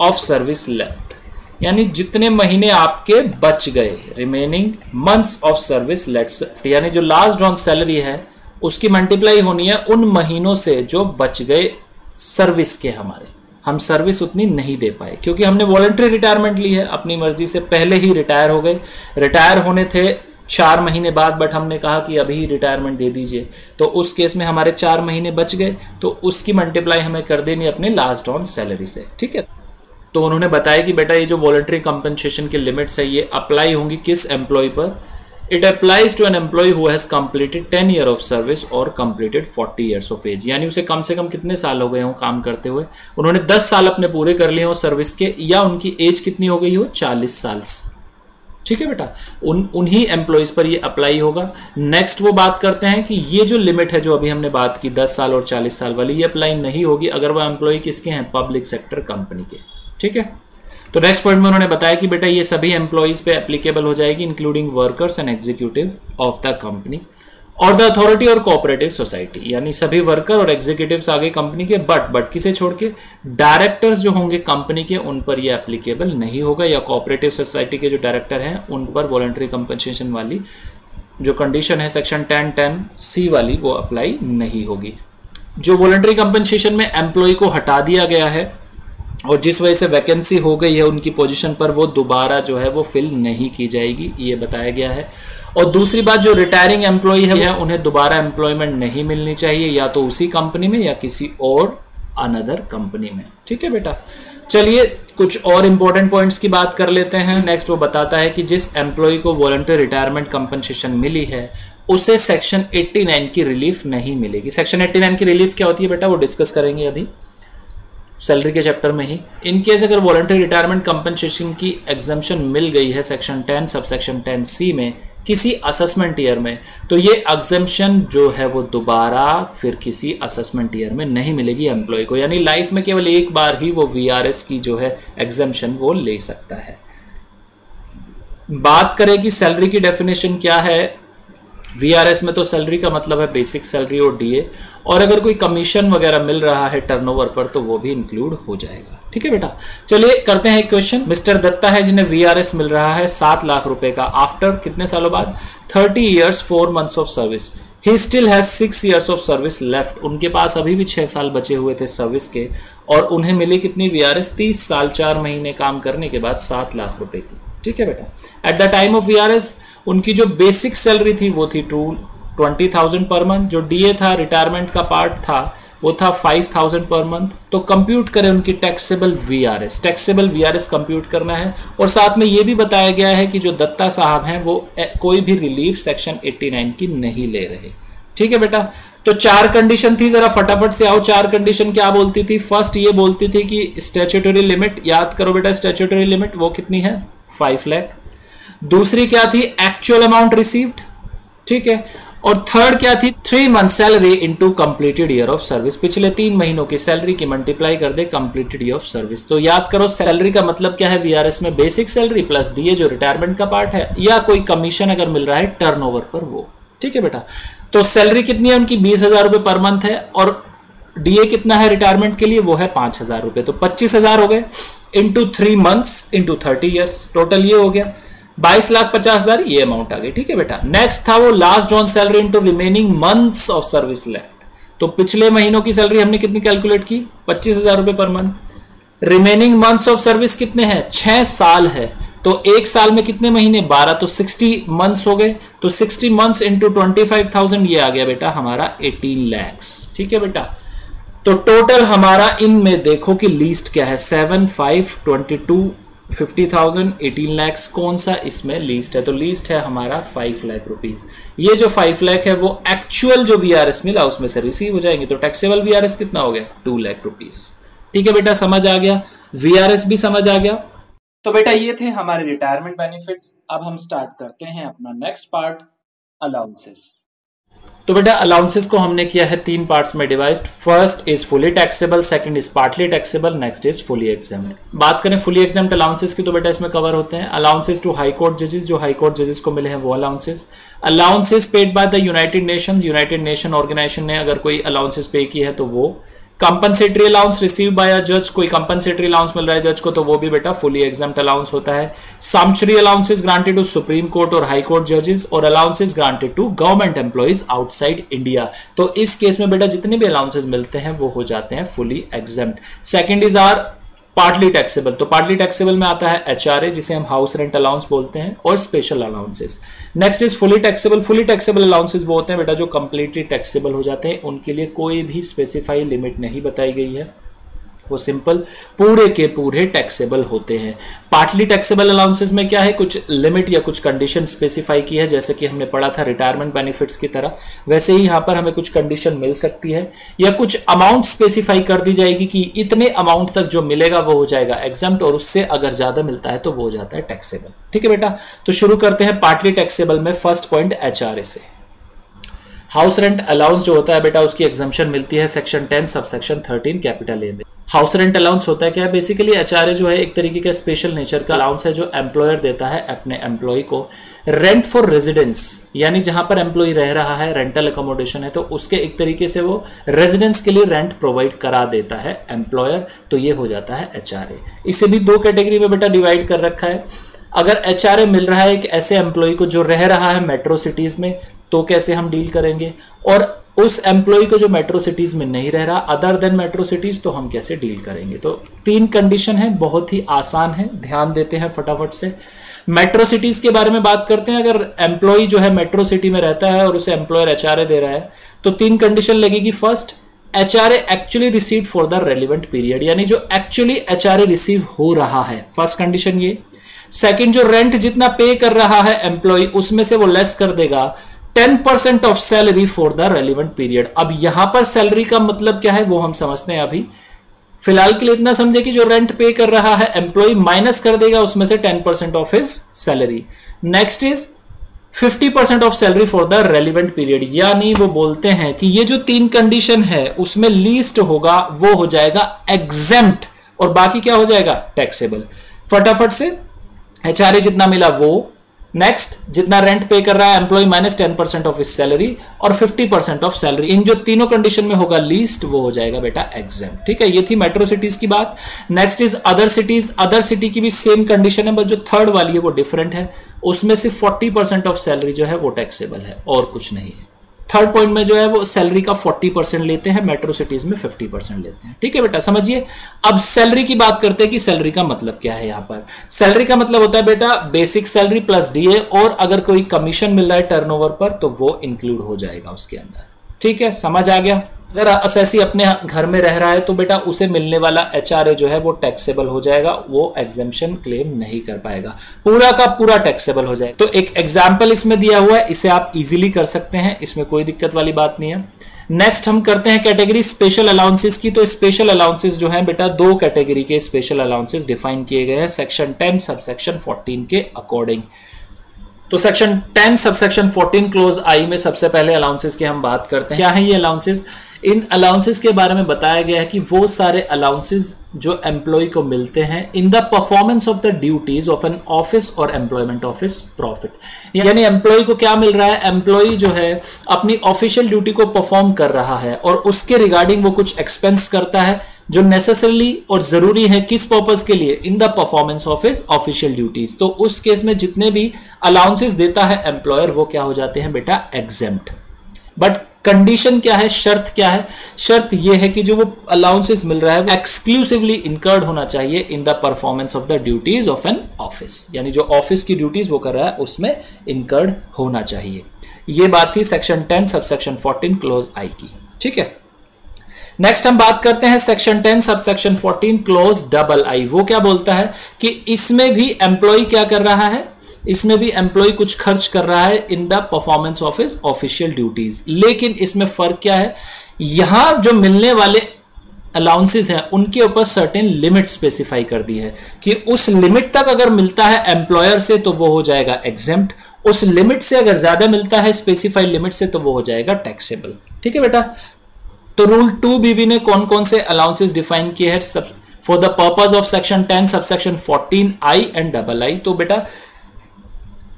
of service left, यानी जितने महीने आपके बच गए, remaining months of service left, यानी जो लास्ट ड्रॉन सैलरी है उसकी मल्टीप्लाई होनी है उन महीनों से जो बच गए सर्विस के हमारे। हम सर्विस उतनी नहीं दे पाए क्योंकि हमने वॉलंटरी रिटायरमेंट ली है, अपनी मर्जी से पहले ही रिटायर हो गए। रिटायर होने थे 4 महीने बाद, बट हमने कहा कि अभी रिटायरमेंट दे दीजिए, तो उस केस में हमारे 4 महीने बच गए, तो उसकी मल्टीप्लाई हमें कर देनी अपने लास्ट ड्रॉन सैलरी से। ठीक है, तो उन्होंने बताया कि बेटा ये जो वॉलंटरी कंपनसेशन की लिमिट्स है ये अप्लाई होंगी किस एम्प्लॉय पर, it applies to an employee who has completed 10 year of service और कंप्लीटेड 40 ईयर्स ऑफ एज, यानी उसे कम से कम कितने साल हो गए हों काम करते हुए, उन्होंने 10 साल अपने पूरे कर लिए हों सर्विस के, या उनकी एज कितनी हो गई हो 40 साल। ठीक है बेटा, उन्हीं एम्प्लॉयज पर ये अप्लाई होगा। नेक्स्ट वो बात करते हैं कि ये जो लिमिट है जो अभी हमने बात की 10 साल और 40 साल वाली, ये अप्लाई नहीं होगी अगर वो एम्प्लॉय किसके हैं, पब्लिक सेक्टर कंपनी के। ठीक है। तो नेक्स्ट पॉइंट में उन्होंने बताया कि बेटा ये सभी एम्प्लॉइज पे एप्लीकेबल हो जाएगी, including workers and executive of the company और द अथॉरिटी और कोऑपरेटिव सोसाइटी, यानी सभी वर्कर और एग्जीक्यूटिव्स आगे कंपनी के, बट किसे छोड़ के, डायरेक्टर्स जो होंगे कंपनी के उन पर ये एप्लीकेबल नहीं होगा, या कोऑपरेटिव सोसाइटी के जो डायरेक्टर हैं उन पर वॉलंटरी कंपनसेशन वाली जो कंडीशन है सेक्शन 10(10)(c) वाली वो अप्लाई नहीं होगी। जो वॉलंटरी कंपनसेशन में एम्प्लॉय को हटा दिया गया है और जिस वजह से वैकेंसी हो गई है उनकी पोजीशन पर, वो दोबारा जो है वो फिल नहीं की जाएगी, ये बताया गया है। और दूसरी बात, जो रिटायरिंग एम्प्लॉय है उन्हें दोबारा एम्प्लॉयमेंट नहीं मिलनी चाहिए, या तो उसी कंपनी में या किसी और अनदर कंपनी में। ठीक है बेटा, चलिए कुछ और इंपॉर्टेंट पॉइंट्स की बात कर लेते हैं। नेक्स्ट वो बताता है कि जिस एम्प्लॉय को वॉलंटरी रिटायरमेंट कंपनसेशन मिली है उसे सेक्शन 89 की रिलीफ नहीं मिलेगी। सेक्शन 89 की रिलीफ क्या होती है बेटा, वो डिस्कस करेंगे अभी सैलरी के चैप्टर में ही। इन केस अगर वॉलंटरी रिटायरमेंट कंपनसेशन की एग्जम्पशन मिल गई है सेक्शन 10 सबसेक्शन 10(c) में किसी असेसमेंट ईयर में, तो ये एग्जम्पशन जो है वो दोबारा फिर किसी असेसमेंट ईयर में नहीं मिलेगी एम्प्लॉय को, यानी लाइफ में केवल एक बार ही वो VRS की जो है एग्जम्पशन वो ले सकता है। बात करें कि सैलरी की डेफिनेशन क्या है, VRS में तो सैलरी का मतलब है बेसिक सैलरी और DA, और अगर कोई कमीशन वगैरह मिल रहा है टर्नओवर पर तो वो भी इंक्लूड हो जाएगा। ठीक है बेटा, चलिए करते हैं एक क्वेश्चन। मिस्टर दत्ता है जिन्हें VRS मिल रहा है 7 लाख रुपए का आफ्टर कितने सालों बाद, 30 years 4 months of service. He still has 6 years of service left. उनके पास अभी भी 6 साल बचे हुए थे सर्विस के, और उन्हें मिली कितनी VRS, 30 साल 4 महीने काम करने के बाद 7 लाख रुपए की। ठीक है बेटा, eight the time of VRS उनकी जो बेसिक सैलरी थी वो थी 20,000 पर मंथ, जो DA था रिटायरमेंट का पार्ट था वो था 5,000 पर मंथ। तो कंप्यूट करें उनकी taxable VRS, taxable VRS compute करना है। और साथ में ये भी बताया गया है कि जो दत्ता साहब हैं वो कोई भी रिलीफ सेक्शन 89 की नहीं ले रहे। ठीक है बेटा, तो 4 कंडीशन थी, जरा फटाफट से आओ। 4 कंडीशन क्या बोलती थी, फर्स्ट ये बोलती थी कि स्टैट्यूटरी लिमिट, याद करो बेटा स्टैट्यूटरी लिमिट वो कितनी है, 5 लाख। दूसरी क्या थी, एक्चुअल अमाउंट रिसीव्ड। ठीक है, और थर्ड क्या थी, 3 month salary into completed year of service, पिछले 3 महीनों की सैलरी की मल्टीप्लाई कर दे कंप्लीटेड ईयर ऑफ सर्विस। तो याद करो सैलरी का मतलब क्या है VRS में, बेसिक सैलरी प्लस DA जो रिटायरमेंट का पार्ट है, या कोई कमीशन अगर मिल रहा है टर्नओवर पर वो। ठीक है बेटा, तो सैलरी कितनी है उनकी, 20,000 रुपए पर मंथ है, और DA कितना है रिटायरमेंट के लिए, वो है 5,000 रुपए। तो 25,000 हो गए into 3 months into 30 years, total ये हो गया 22,50,000, ये अमाउंट आ गई। ठीक है बेटा, नेक्स्ट था वो last on salary into remaining months of service left. तो पिछले महीनों की सैलरी हमने कितनी कैलकुलेट की, 25,000 रुपए per month. Remaining months of service कितने हैं, 6 साल है, तो एक साल में कितने महीने, 12, तो 60 मंथ्स हो गए। तो 60 मंथ्स इंटू 25,000, ये आ गया बेटा हमारा 18 lakhs। ठीक है बेटा, तो टोटल हमारा इनमें देखो कि लीस्ट क्या है, 7, 5, 22, 50,000, 18 lakhs, कौन सा इसमें लीस्ट है, तो लीस्ट है हमारा 5 लाख रुपीज। ये जो 5 लाख है वो एक्चुअल जो VRS मिला उसमें से रिसीव हो जाएंगे, तो टैक्सेबल VRS कितना हो गया, 2 लाख रुपीज। ठीक है बेटा, समझ आ गया, VRS भी समझ आ गया। तो बेटा ये थे हमारे रिटायरमेंट बेनिफिट्स। अब हम स्टार्ट करते हैं अपना नेक्स्ट पार्ट, अलाउंसेस। तो बेटा अलाउंसेस को हमने किया है 3 पार्ट्स में devised. First is fully taxable, second is partly taxable, next is fully exempt. बात करें फुली एग्जेम्प्ट अलाउंसेस की तो बेटा इसमें कवर होते हैं अलाउंसेस टू हाई कोर्ट जजेस, जो हाई कोर्ट जजेस को मिले हैं वो allowances. Allowances paid by the United Nation Organisation ने अगर कोई अलाउंसेस पे की है तो वो। Compensatory allowance received by a जज, कोई कंपनसेटरी अलाउंस मिल रहा है जज को तो वो भी बेटा फुली एग्जाम्प्ट अलाउंस होता है। Sumptuary allowances granted to supreme court और हाई कोर्ट जजेस, और allowances granted to government employees outside India. तो इस केस में बेटा जितने भी अलाउंसेस मिलते हैं वो हो जाते हैं fully exempt. Second is are partly taxable, तो पार्टली टैक्सेबल में आता है HRA जिसे हम हाउस रेंट अलाउंस बोलते हैं, और special allowances. Next is fully taxable. Fully taxable allowances वो होते हैं बेटा जो कंप्लीटली टैक्सेबल हो जाते हैं, उनके लिए कोई भी स्पेसिफाई लिमिट नहीं बताई गई है, वो सिंपल पूरे के पूरे टैक्सेबल होते हैं। पार्टली टैक्सेबल अलाउंसेस में क्या है, कुछ लिमिट या कुछ कंडीशन स्पेसिफाई की है, जैसे कि हमने पढ़ा था रिटायरमेंट बेनिफिट्स की तरह, वैसे ही यहां पर हमें कुछ कंडीशन मिल सकती है, या कुछ अमाउंट स्पेसिफाई कर दी जाएगी कि इतने अमाउंट तक जो मिलेगा वो हो जाएगा एग्जम्प्ट, और उससे अगर ज्यादा मिलता है तो वो हो जाता है टैक्सेबल। ठीक है बेटा, तो शुरू करते हैं पार्टली टैक्सेबल में। फर्स्ट पॉइंट HRA से। हाउस रेंट अलाउंस जो होता है बेटा उसकी एग्जम्पशन मिलती है सेक्शन 10 सबसेक्शन 13 कैपिटल A में। हाउस रेंट अलाउंस होता है क्या है? बेसिकली एचआरए जो है एक तरीके का स्पेशल नेचर का अलाउंस है जो एम्प्लॉयर देता है अपने एम्प्लॉय को रेंट फॉर रेजिडेंस, यानी जहां पर एम्प्लॉय रह रहा है, रेंटल अकोमोडेशन है, तो उसके एक तरीके से वो रेजिडेंस के लिए रेंट प्रोवाइड करा देता है एम्प्लॉयर, तो ये हो जाता है एचआरए। इसे भी दो कैटेगरी में बेटा डिवाइड कर रखा है। अगर एचआरए मिल रहा है एक ऐसे एम्प्लॉय को जो रह रहा है मेट्रो सिटीज में, तो कैसे हम डील करेंगे, और उस एम्प्लॉय को जो मेट्रो सिटीज में नहीं रह रहा अदर देन मेट्रो सिटीज, तो हम कैसे डील करेंगे। तो 3 कंडीशन है, बहुत ही आसान है, ध्यान देते हैं फटाफट से। मेट्रो सिटीज के बारे में बात करते हैं। अगर एम्प्लॉय जो है मेट्रो सिटी में रहता है और उसे एम्प्लॉयर एचआरए दे रहा है, तो 3 कंडीशन लगेगी। First, HRA actually receive for the relevant period, यानी जो एक्चुअली एचआरए रिसीव हो रहा है, फर्स्ट कंडीशन ये। सेकंड, जो रेंट जितना पे कर रहा है एम्प्लॉय उसमें से वो लेस कर देगा 10% of salary for the relevant period. अब यहां पर सैलरी का मतलब क्या है वो हम समझते हैं। अभी फिलहाल के लिए इतना समझे कि जो रेंट पे कर रहा है एम्प्लॉय माइनस कर देगा उसमें से 10% of his salary. Next is 50% of salary for the relevant period, यानी वो बोलते हैं कि ये जो 3 कंडीशन है उसमें लीस्ट होगा वो हो जाएगा एग्जेम्प्ट, और बाकी क्या हो जाएगा टैक्सेबल। फटाफट से एचआरए जितना मिला वो, नेक्स्ट जितना रेंट पे कर रहा है employee minus 10% of his salary, और 50% ऑफ सैलरी, इन जो तीनों कंडीशन में होगा लीस्ट वो हो जाएगा बेटा एग्जेम्प्ट। ठीक है, ये थी मेट्रो सिटीज की बात। Next is other cities. Other city की भी सेम कंडीशन है, बस जो थर्ड वाली है वो डिफरेंट है। उसमें सिर्फ 40% ऑफ सैलरी जो है वो टैक्सेबल है और कुछ नहीं है। थर्ड पॉइंट में जो है वो सैलरी का 40% लेते हैं, मेट्रो सिटीज में 50% लेते हैं। ठीक है बेटा, समझिए। अब सैलरी की बात करते हैं कि सैलरी का मतलब क्या है। यहां पर सैलरी का मतलब होता है बेटा बेसिक सैलरी प्लस डीए, और अगर कोई कमीशन मिल रहा है टर्नओवर पर तो वो इंक्लूड हो जाएगा उसके अंदर। ठीक है, समझ आ गया। अगर असेसी अपने घर में रह रहा है तो बेटा उसे मिलने वाला एचआरए जो है वो टैक्सेबल हो जाएगा, वो एग्जेम्पशन क्लेम नहीं कर पाएगा, पूरा का पूरा टैक्सेबल हो जाएगा। तो एक एग्जाम्पल इसमें दिया हुआ है, इसे आप इजीली कर सकते हैं, इसमें कोई दिक्कत वाली बात नहीं है। नेक्स्ट हम करते हैं कैटेगरी स्पेशल अलाउंसेस की। तो स्पेशल अलाउंसेस जो है बेटा 2 कैटेगरी के स्पेशल अलाउंसेस डिफाइन किए गए हैं सेक्शन 10 सबसेक्शन 14 के अकॉर्डिंग। तो सेक्शन 10 सबसेक्शन 14 क्लोज आई में सबसे पहले अलाउंसेस की हम बात करते हैं। क्या है ये अलाउंसेस? इन अलाउंसेस के बारे में बताया गया है कि वो सारे अलाउंसेस जो एम्प्लॉय को मिलते हैं in the performance of the duties of an office और एम्प्लॉयमेंट ऑफिस प्रॉफिट, यानी एम्प्लॉय को क्या मिल रहा है, एम्प्लॉय जो है अपनी ऑफिशियल ड्यूटी को परफॉर्म कर रहा है और उसके रिगार्डिंग वो कुछ एक्सपेंस करता है जो नेसेसरली और जरूरी है किस पर्पस के लिए, in the performance of his official duties. तो उस केस में जितने भी अलाउंसेस देता है एम्प्लॉयर वो क्या हो जाते हैं बेटा एग्जेम्प्ट। बट कंडीशन क्या है, शर्त क्या है? शर्त यह है कि जो वो अलाउंसेस मिल रहा है वो एक्सक्लूसिवली इनकर्ड होना चाहिए in the performance of the duties of an office, यानी जो ऑफिस की ड्यूटीज वो कर रहा है उसमें इनकर्ड होना चाहिए। ये बात थी सेक्शन 10 सबसेक्शन 14 क्लोज आई की। ठीक है, नेक्स्ट हम बात करते हैं सेक्शन 10 सबसेक्शन 14 क्लोज डबल आई। वो क्या बोलता है कि इसमें भी एम्प्लॉय क्या कर रहा है, इसमें भी एम्प्लॉय कुछ खर्च कर रहा है in the performance of his official duties. लेकिन इसमें फर्क क्या है, यहां जो मिलने वाले अलाउंसेस हैं उनके ऊपर सर्टेन लिमिट स्पेसिफाई कर दी है कि उस लिमिट तक अगर मिलता है एम्प्लॉयर से तो वो हो जाएगा एग्जेम्प्ट, उस लिमिट से अगर ज्यादा मिलता है स्पेसिफाइड लिमिट से तो वो हो जाएगा टैक्सेबल। ठीक है बेटा, तो रूल 2BB ने कौन कौन से अलाउंसेस डिफाइन किए हैं for the purpose of section 10 subsection 14 I and double आई। तो बेटा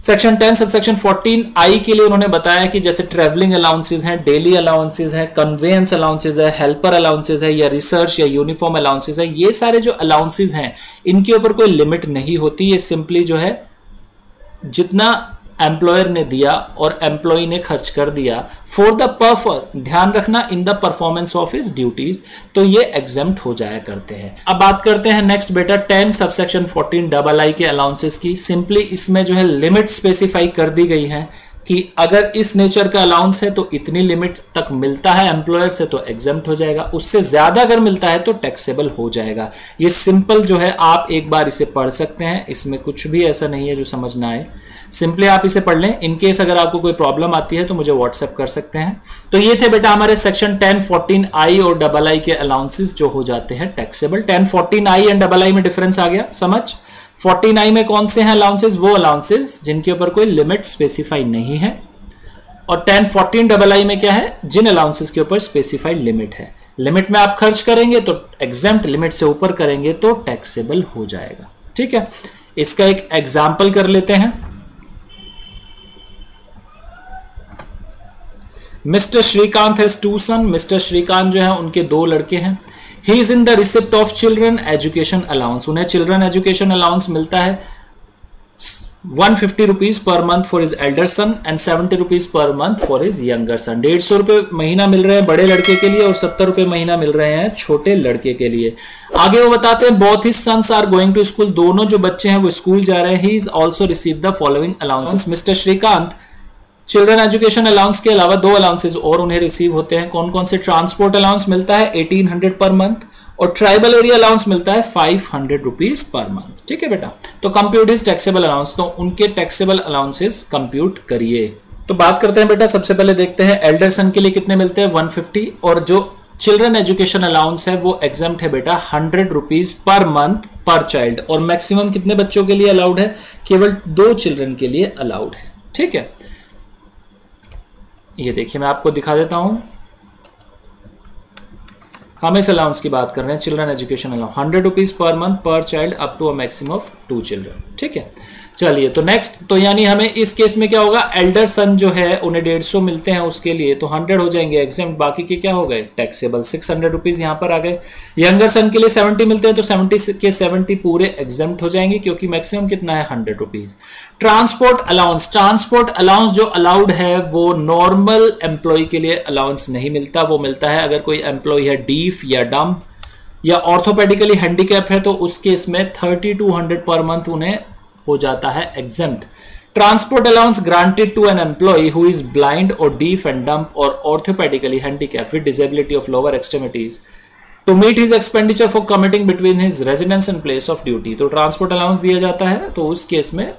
सेक्शन 10 सबसेक्शन 14 आई के लिए उन्होंने बताया कि जैसे ट्रेवलिंग अलाउंसेस हैं, डेली अलाउंसेस हैं, कन्वेंस अलाउंसेस है, हेल्पर अलाउंसेस है, या रिसर्च या यूनिफॉर्म अलाउंसेस है, ये सारे जो अलाउंसेस हैं इनके ऊपर कोई लिमिट नहीं होती। ये सिंपली जो है जितना एम्प्लॉयर ने दिया और एम्प्लॉय ने खर्च कर दिया फॉर द पर्पस, ध्यान रखना, in the performance of his duties, तो ये एग्जेम्प्ट हो जाया करते हैं। अब बात करते हैं नेक्स्ट बेटा 10 सबसेक्शन 14 डबल आई के अलाउंसेस की। सिंपली इसमें जो है लिमिट स्पेसिफाई कर दी गई है कि अगर इस नेचर का अलाउंस है तो इतनी लिमिट तक मिलता है एम्प्लॉयर से तो एग्जेम्प्ट हो जाएगा, उससे ज्यादा अगर मिलता है तो टैक्सेबल हो जाएगा। ये सिंपल जो है आप एक बार इसे पढ़ सकते हैं, इसमें कुछ भी ऐसा नहीं है जो समझ ना आए, सिंपली आप इसे पढ़ लें। इनकेस अगर आपको कोई प्रॉब्लम आती है तो मुझे व्हाट्सएप कर सकते हैं। तो ये थे बेटा हमारे सेक्शन 10 14 आई और डबल आई के अलाउंसेस जो हो जाते हैं टैक्सेबल। 10 14 आई एंड डबल आई में डिफरेंस आ गया समझ। 14 आई में कौन से हैं अलाउंसेस, वो अलाउंसेस जिनके ऊपर कोई लिमिट स्पेसिफाई नहीं है, और 10 14 डबल आई में क्या है, जिन अलाउंसेस के ऊपर स्पेसिफाइड लिमिट है। लिमिट में आप खर्च करेंगे तो एग्जेम्प्ट, लिमिट से ऊपर करेंगे तो टैक्सेबल हो जाएगा। ठीक है, इसका एक एग्जाम्पल कर लेते हैं। Mister Shrikant has 2 son. Mister Shrikant जो है उनके 2 लड़के हैं। He is in the receipt of children education allowance. उन्हें चिल्ड्रन एजुकेशन अलाउंस मिलता है 150 rupees per month for his elder son and 70 rupees per month for his younger son. 150 रुपए महीना मिल रहे हैं बड़े लड़के के लिए और 70 रुपए महीना मिल रहे हैं छोटे लड़के के लिए। आगे वो बताते हैं both his sons are going to school. दोनों जो बच्चे हैं वो स्कूल जा रहे हैं। He is also receive the following allowances. Mister Shrikant children education allowance के अलावा 2 अलाउंसेस और उन्हें रिसीव होते हैं। कौन कौन से? ट्रांसपोर्ट अलाउंस मिलता है 1800 पर मंथ और ट्राइबल एरिया अलाउंस मिलता है 500 रुपीज पर मंथ। ठीक है बेटा, तो कंप्यूट इज टैक्सेबल अलाउंस, तो उनके टैक्सेबल अलाउंसेस कंप्यूट करिए। तो बात करते हैं बेटा, सबसे पहले देखते हैं एल्डर सन के लिए कितने मिलते हैं 150 और जो चिल्ड्रन एजुकेशन अलाउंस है वो एग्जाम्प्ट है बेटा 100 rupees per month per child और मैक्सिमम कितने बच्चों के लिए अलाउड है? केवल 2 चिल्ड्रन के लिए अलाउड है। ठीक है, ये देखिए मैं आपको दिखा देता हूं। हम इस अलाउंस की बात कर रहे हैं, children education allowance 100 rupees per month per child up to a maximum of 2 children. ठीक है, चलिए तो नेक्स्ट, तो यानी हमें इस केस में क्या होगा? एल्डर सन जो है उन्हें 150 मिलते हैं उसके लिए, तो 100 हो जाएंगे एग्जेम्प्ट, बाकी के क्या हो गए? टैक्सेबल। 600 रुपीज यहां पर आ गए। यंगर सन के लिए 70 मिलते हैं तो 70 के 70 पूरे एग्जेम्प्ट हो जाएंगे क्योंकि मैक्सिमम कितना है? 100 rupees. Transport allowance, transport allowance जो अलाउड है वो नॉर्मल एम्प्लॉय के लिए अलाउंस नहीं मिलता, वो मिलता है अगर कोई एम्प्लॉय है डीफ या डम्प या ऑर्थोपेडिकली हैंडीकैप है तो उस केस में 3200 पर मंथ उन्हें हो जाता है exempt. Transport allowance granted to an employee who is blind और डीफ एंड डम्प और orthopaedically handicap with disability of lower extremities to meet his expenditure for commuting between his residence and place of duty. तो transport allowance दिया जाता है तो उस case में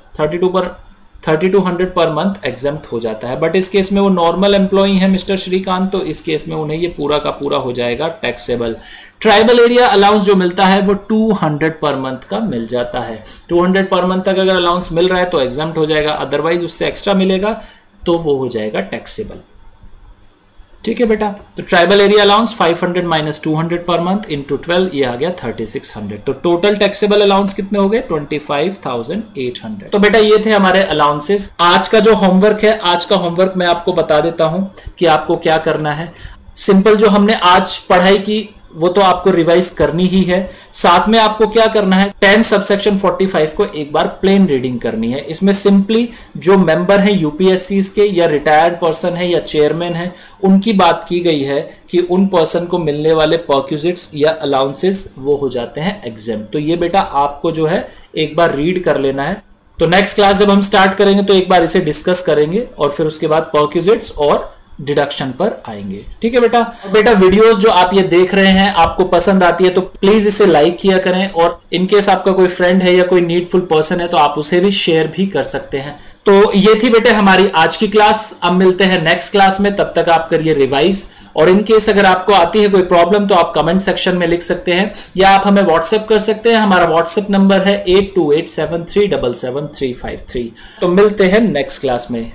3200 per month exempt हो जाता है। बट इस केस में वो नॉर्मल एम्प्लॉई है मिस्टर श्रीकांत, तो इस केस में उन्हें ये पूरा का पूरा हो जाएगा टैक्सेबल। ट्राइबल एरिया अलाउंस जो मिलता है वो 200 पर मंथ का मिल जाता है। 200 पर मंथ तक अगर अलाउंस मिल रहा है तो एग्जेम्प्ट हो जाएगा, अदरवाइज उससे एक्स्ट्रा मिलेगा तो वो हो जाएगा टैक्सेबल। ठीक है बेटा, तो tribal area allowance 500 minus 200 per month into 12, ये आ गया 3600। तो टोटल टैक्सेबल अलाउंस कितने हो गए? 25,800। तो बेटा ये थे हमारे अलाउंसेस। आज का जो होमवर्क है, आज का होमवर्क मैं आपको बता देता हूं कि आपको क्या करना है। सिंपल जो हमने आज पढ़ाई की वो तो आपको रिवाइज करनी ही है, साथ में आपको क्या करना है 10 सबसेक्शन 45 को एक बार प्लेन रीडिंग करनी है। इसमें सिंपली जो मेंबर हैं यूपीएससी के या रिटायर्ड पर्सन है या चेयरमैन है उनकी बात की गई है कि उन पर्सन को मिलने वाले परक्यूजिट्स या अलाउंसेस वो हो जाते हैं एग्जेम्प्ट। तो ये बेटा आपको जो है एक बार रीड कर लेना है। तो नेक्स्ट क्लास जब हम स्टार्ट करेंगे तो एक बार इसे डिस्कस करेंगे और फिर उसके बाद परक्यूजिट्स और डिडक्शन पर आएंगे। ठीक है बेटा। बेटा वीडियोस जो आप ये देख रहे हैं आपको पसंद आती है तो प्लीज इसे लाइक किया करें और इनकेस आपका कोई फ्रेंड है या कोई नीडफुल पर्सन है तो आप उसे भी शेयर भी कर सकते हैं। तो ये थी बेटे हमारी आज की क्लास। अब मिलते हैं नेक्स्ट क्लास में, तब तक आप करिए रिवाइज और इनकेस अगर आपको आती है कोई प्रॉब्लम तो आप कमेंट सेक्शन में लिख सकते हैं या आप हमें व्हाट्सएप कर सकते हैं। हमारा व्हाट्सएप नंबर है 8287377353। तो मिलते हैं नेक्स्ट क्लास में।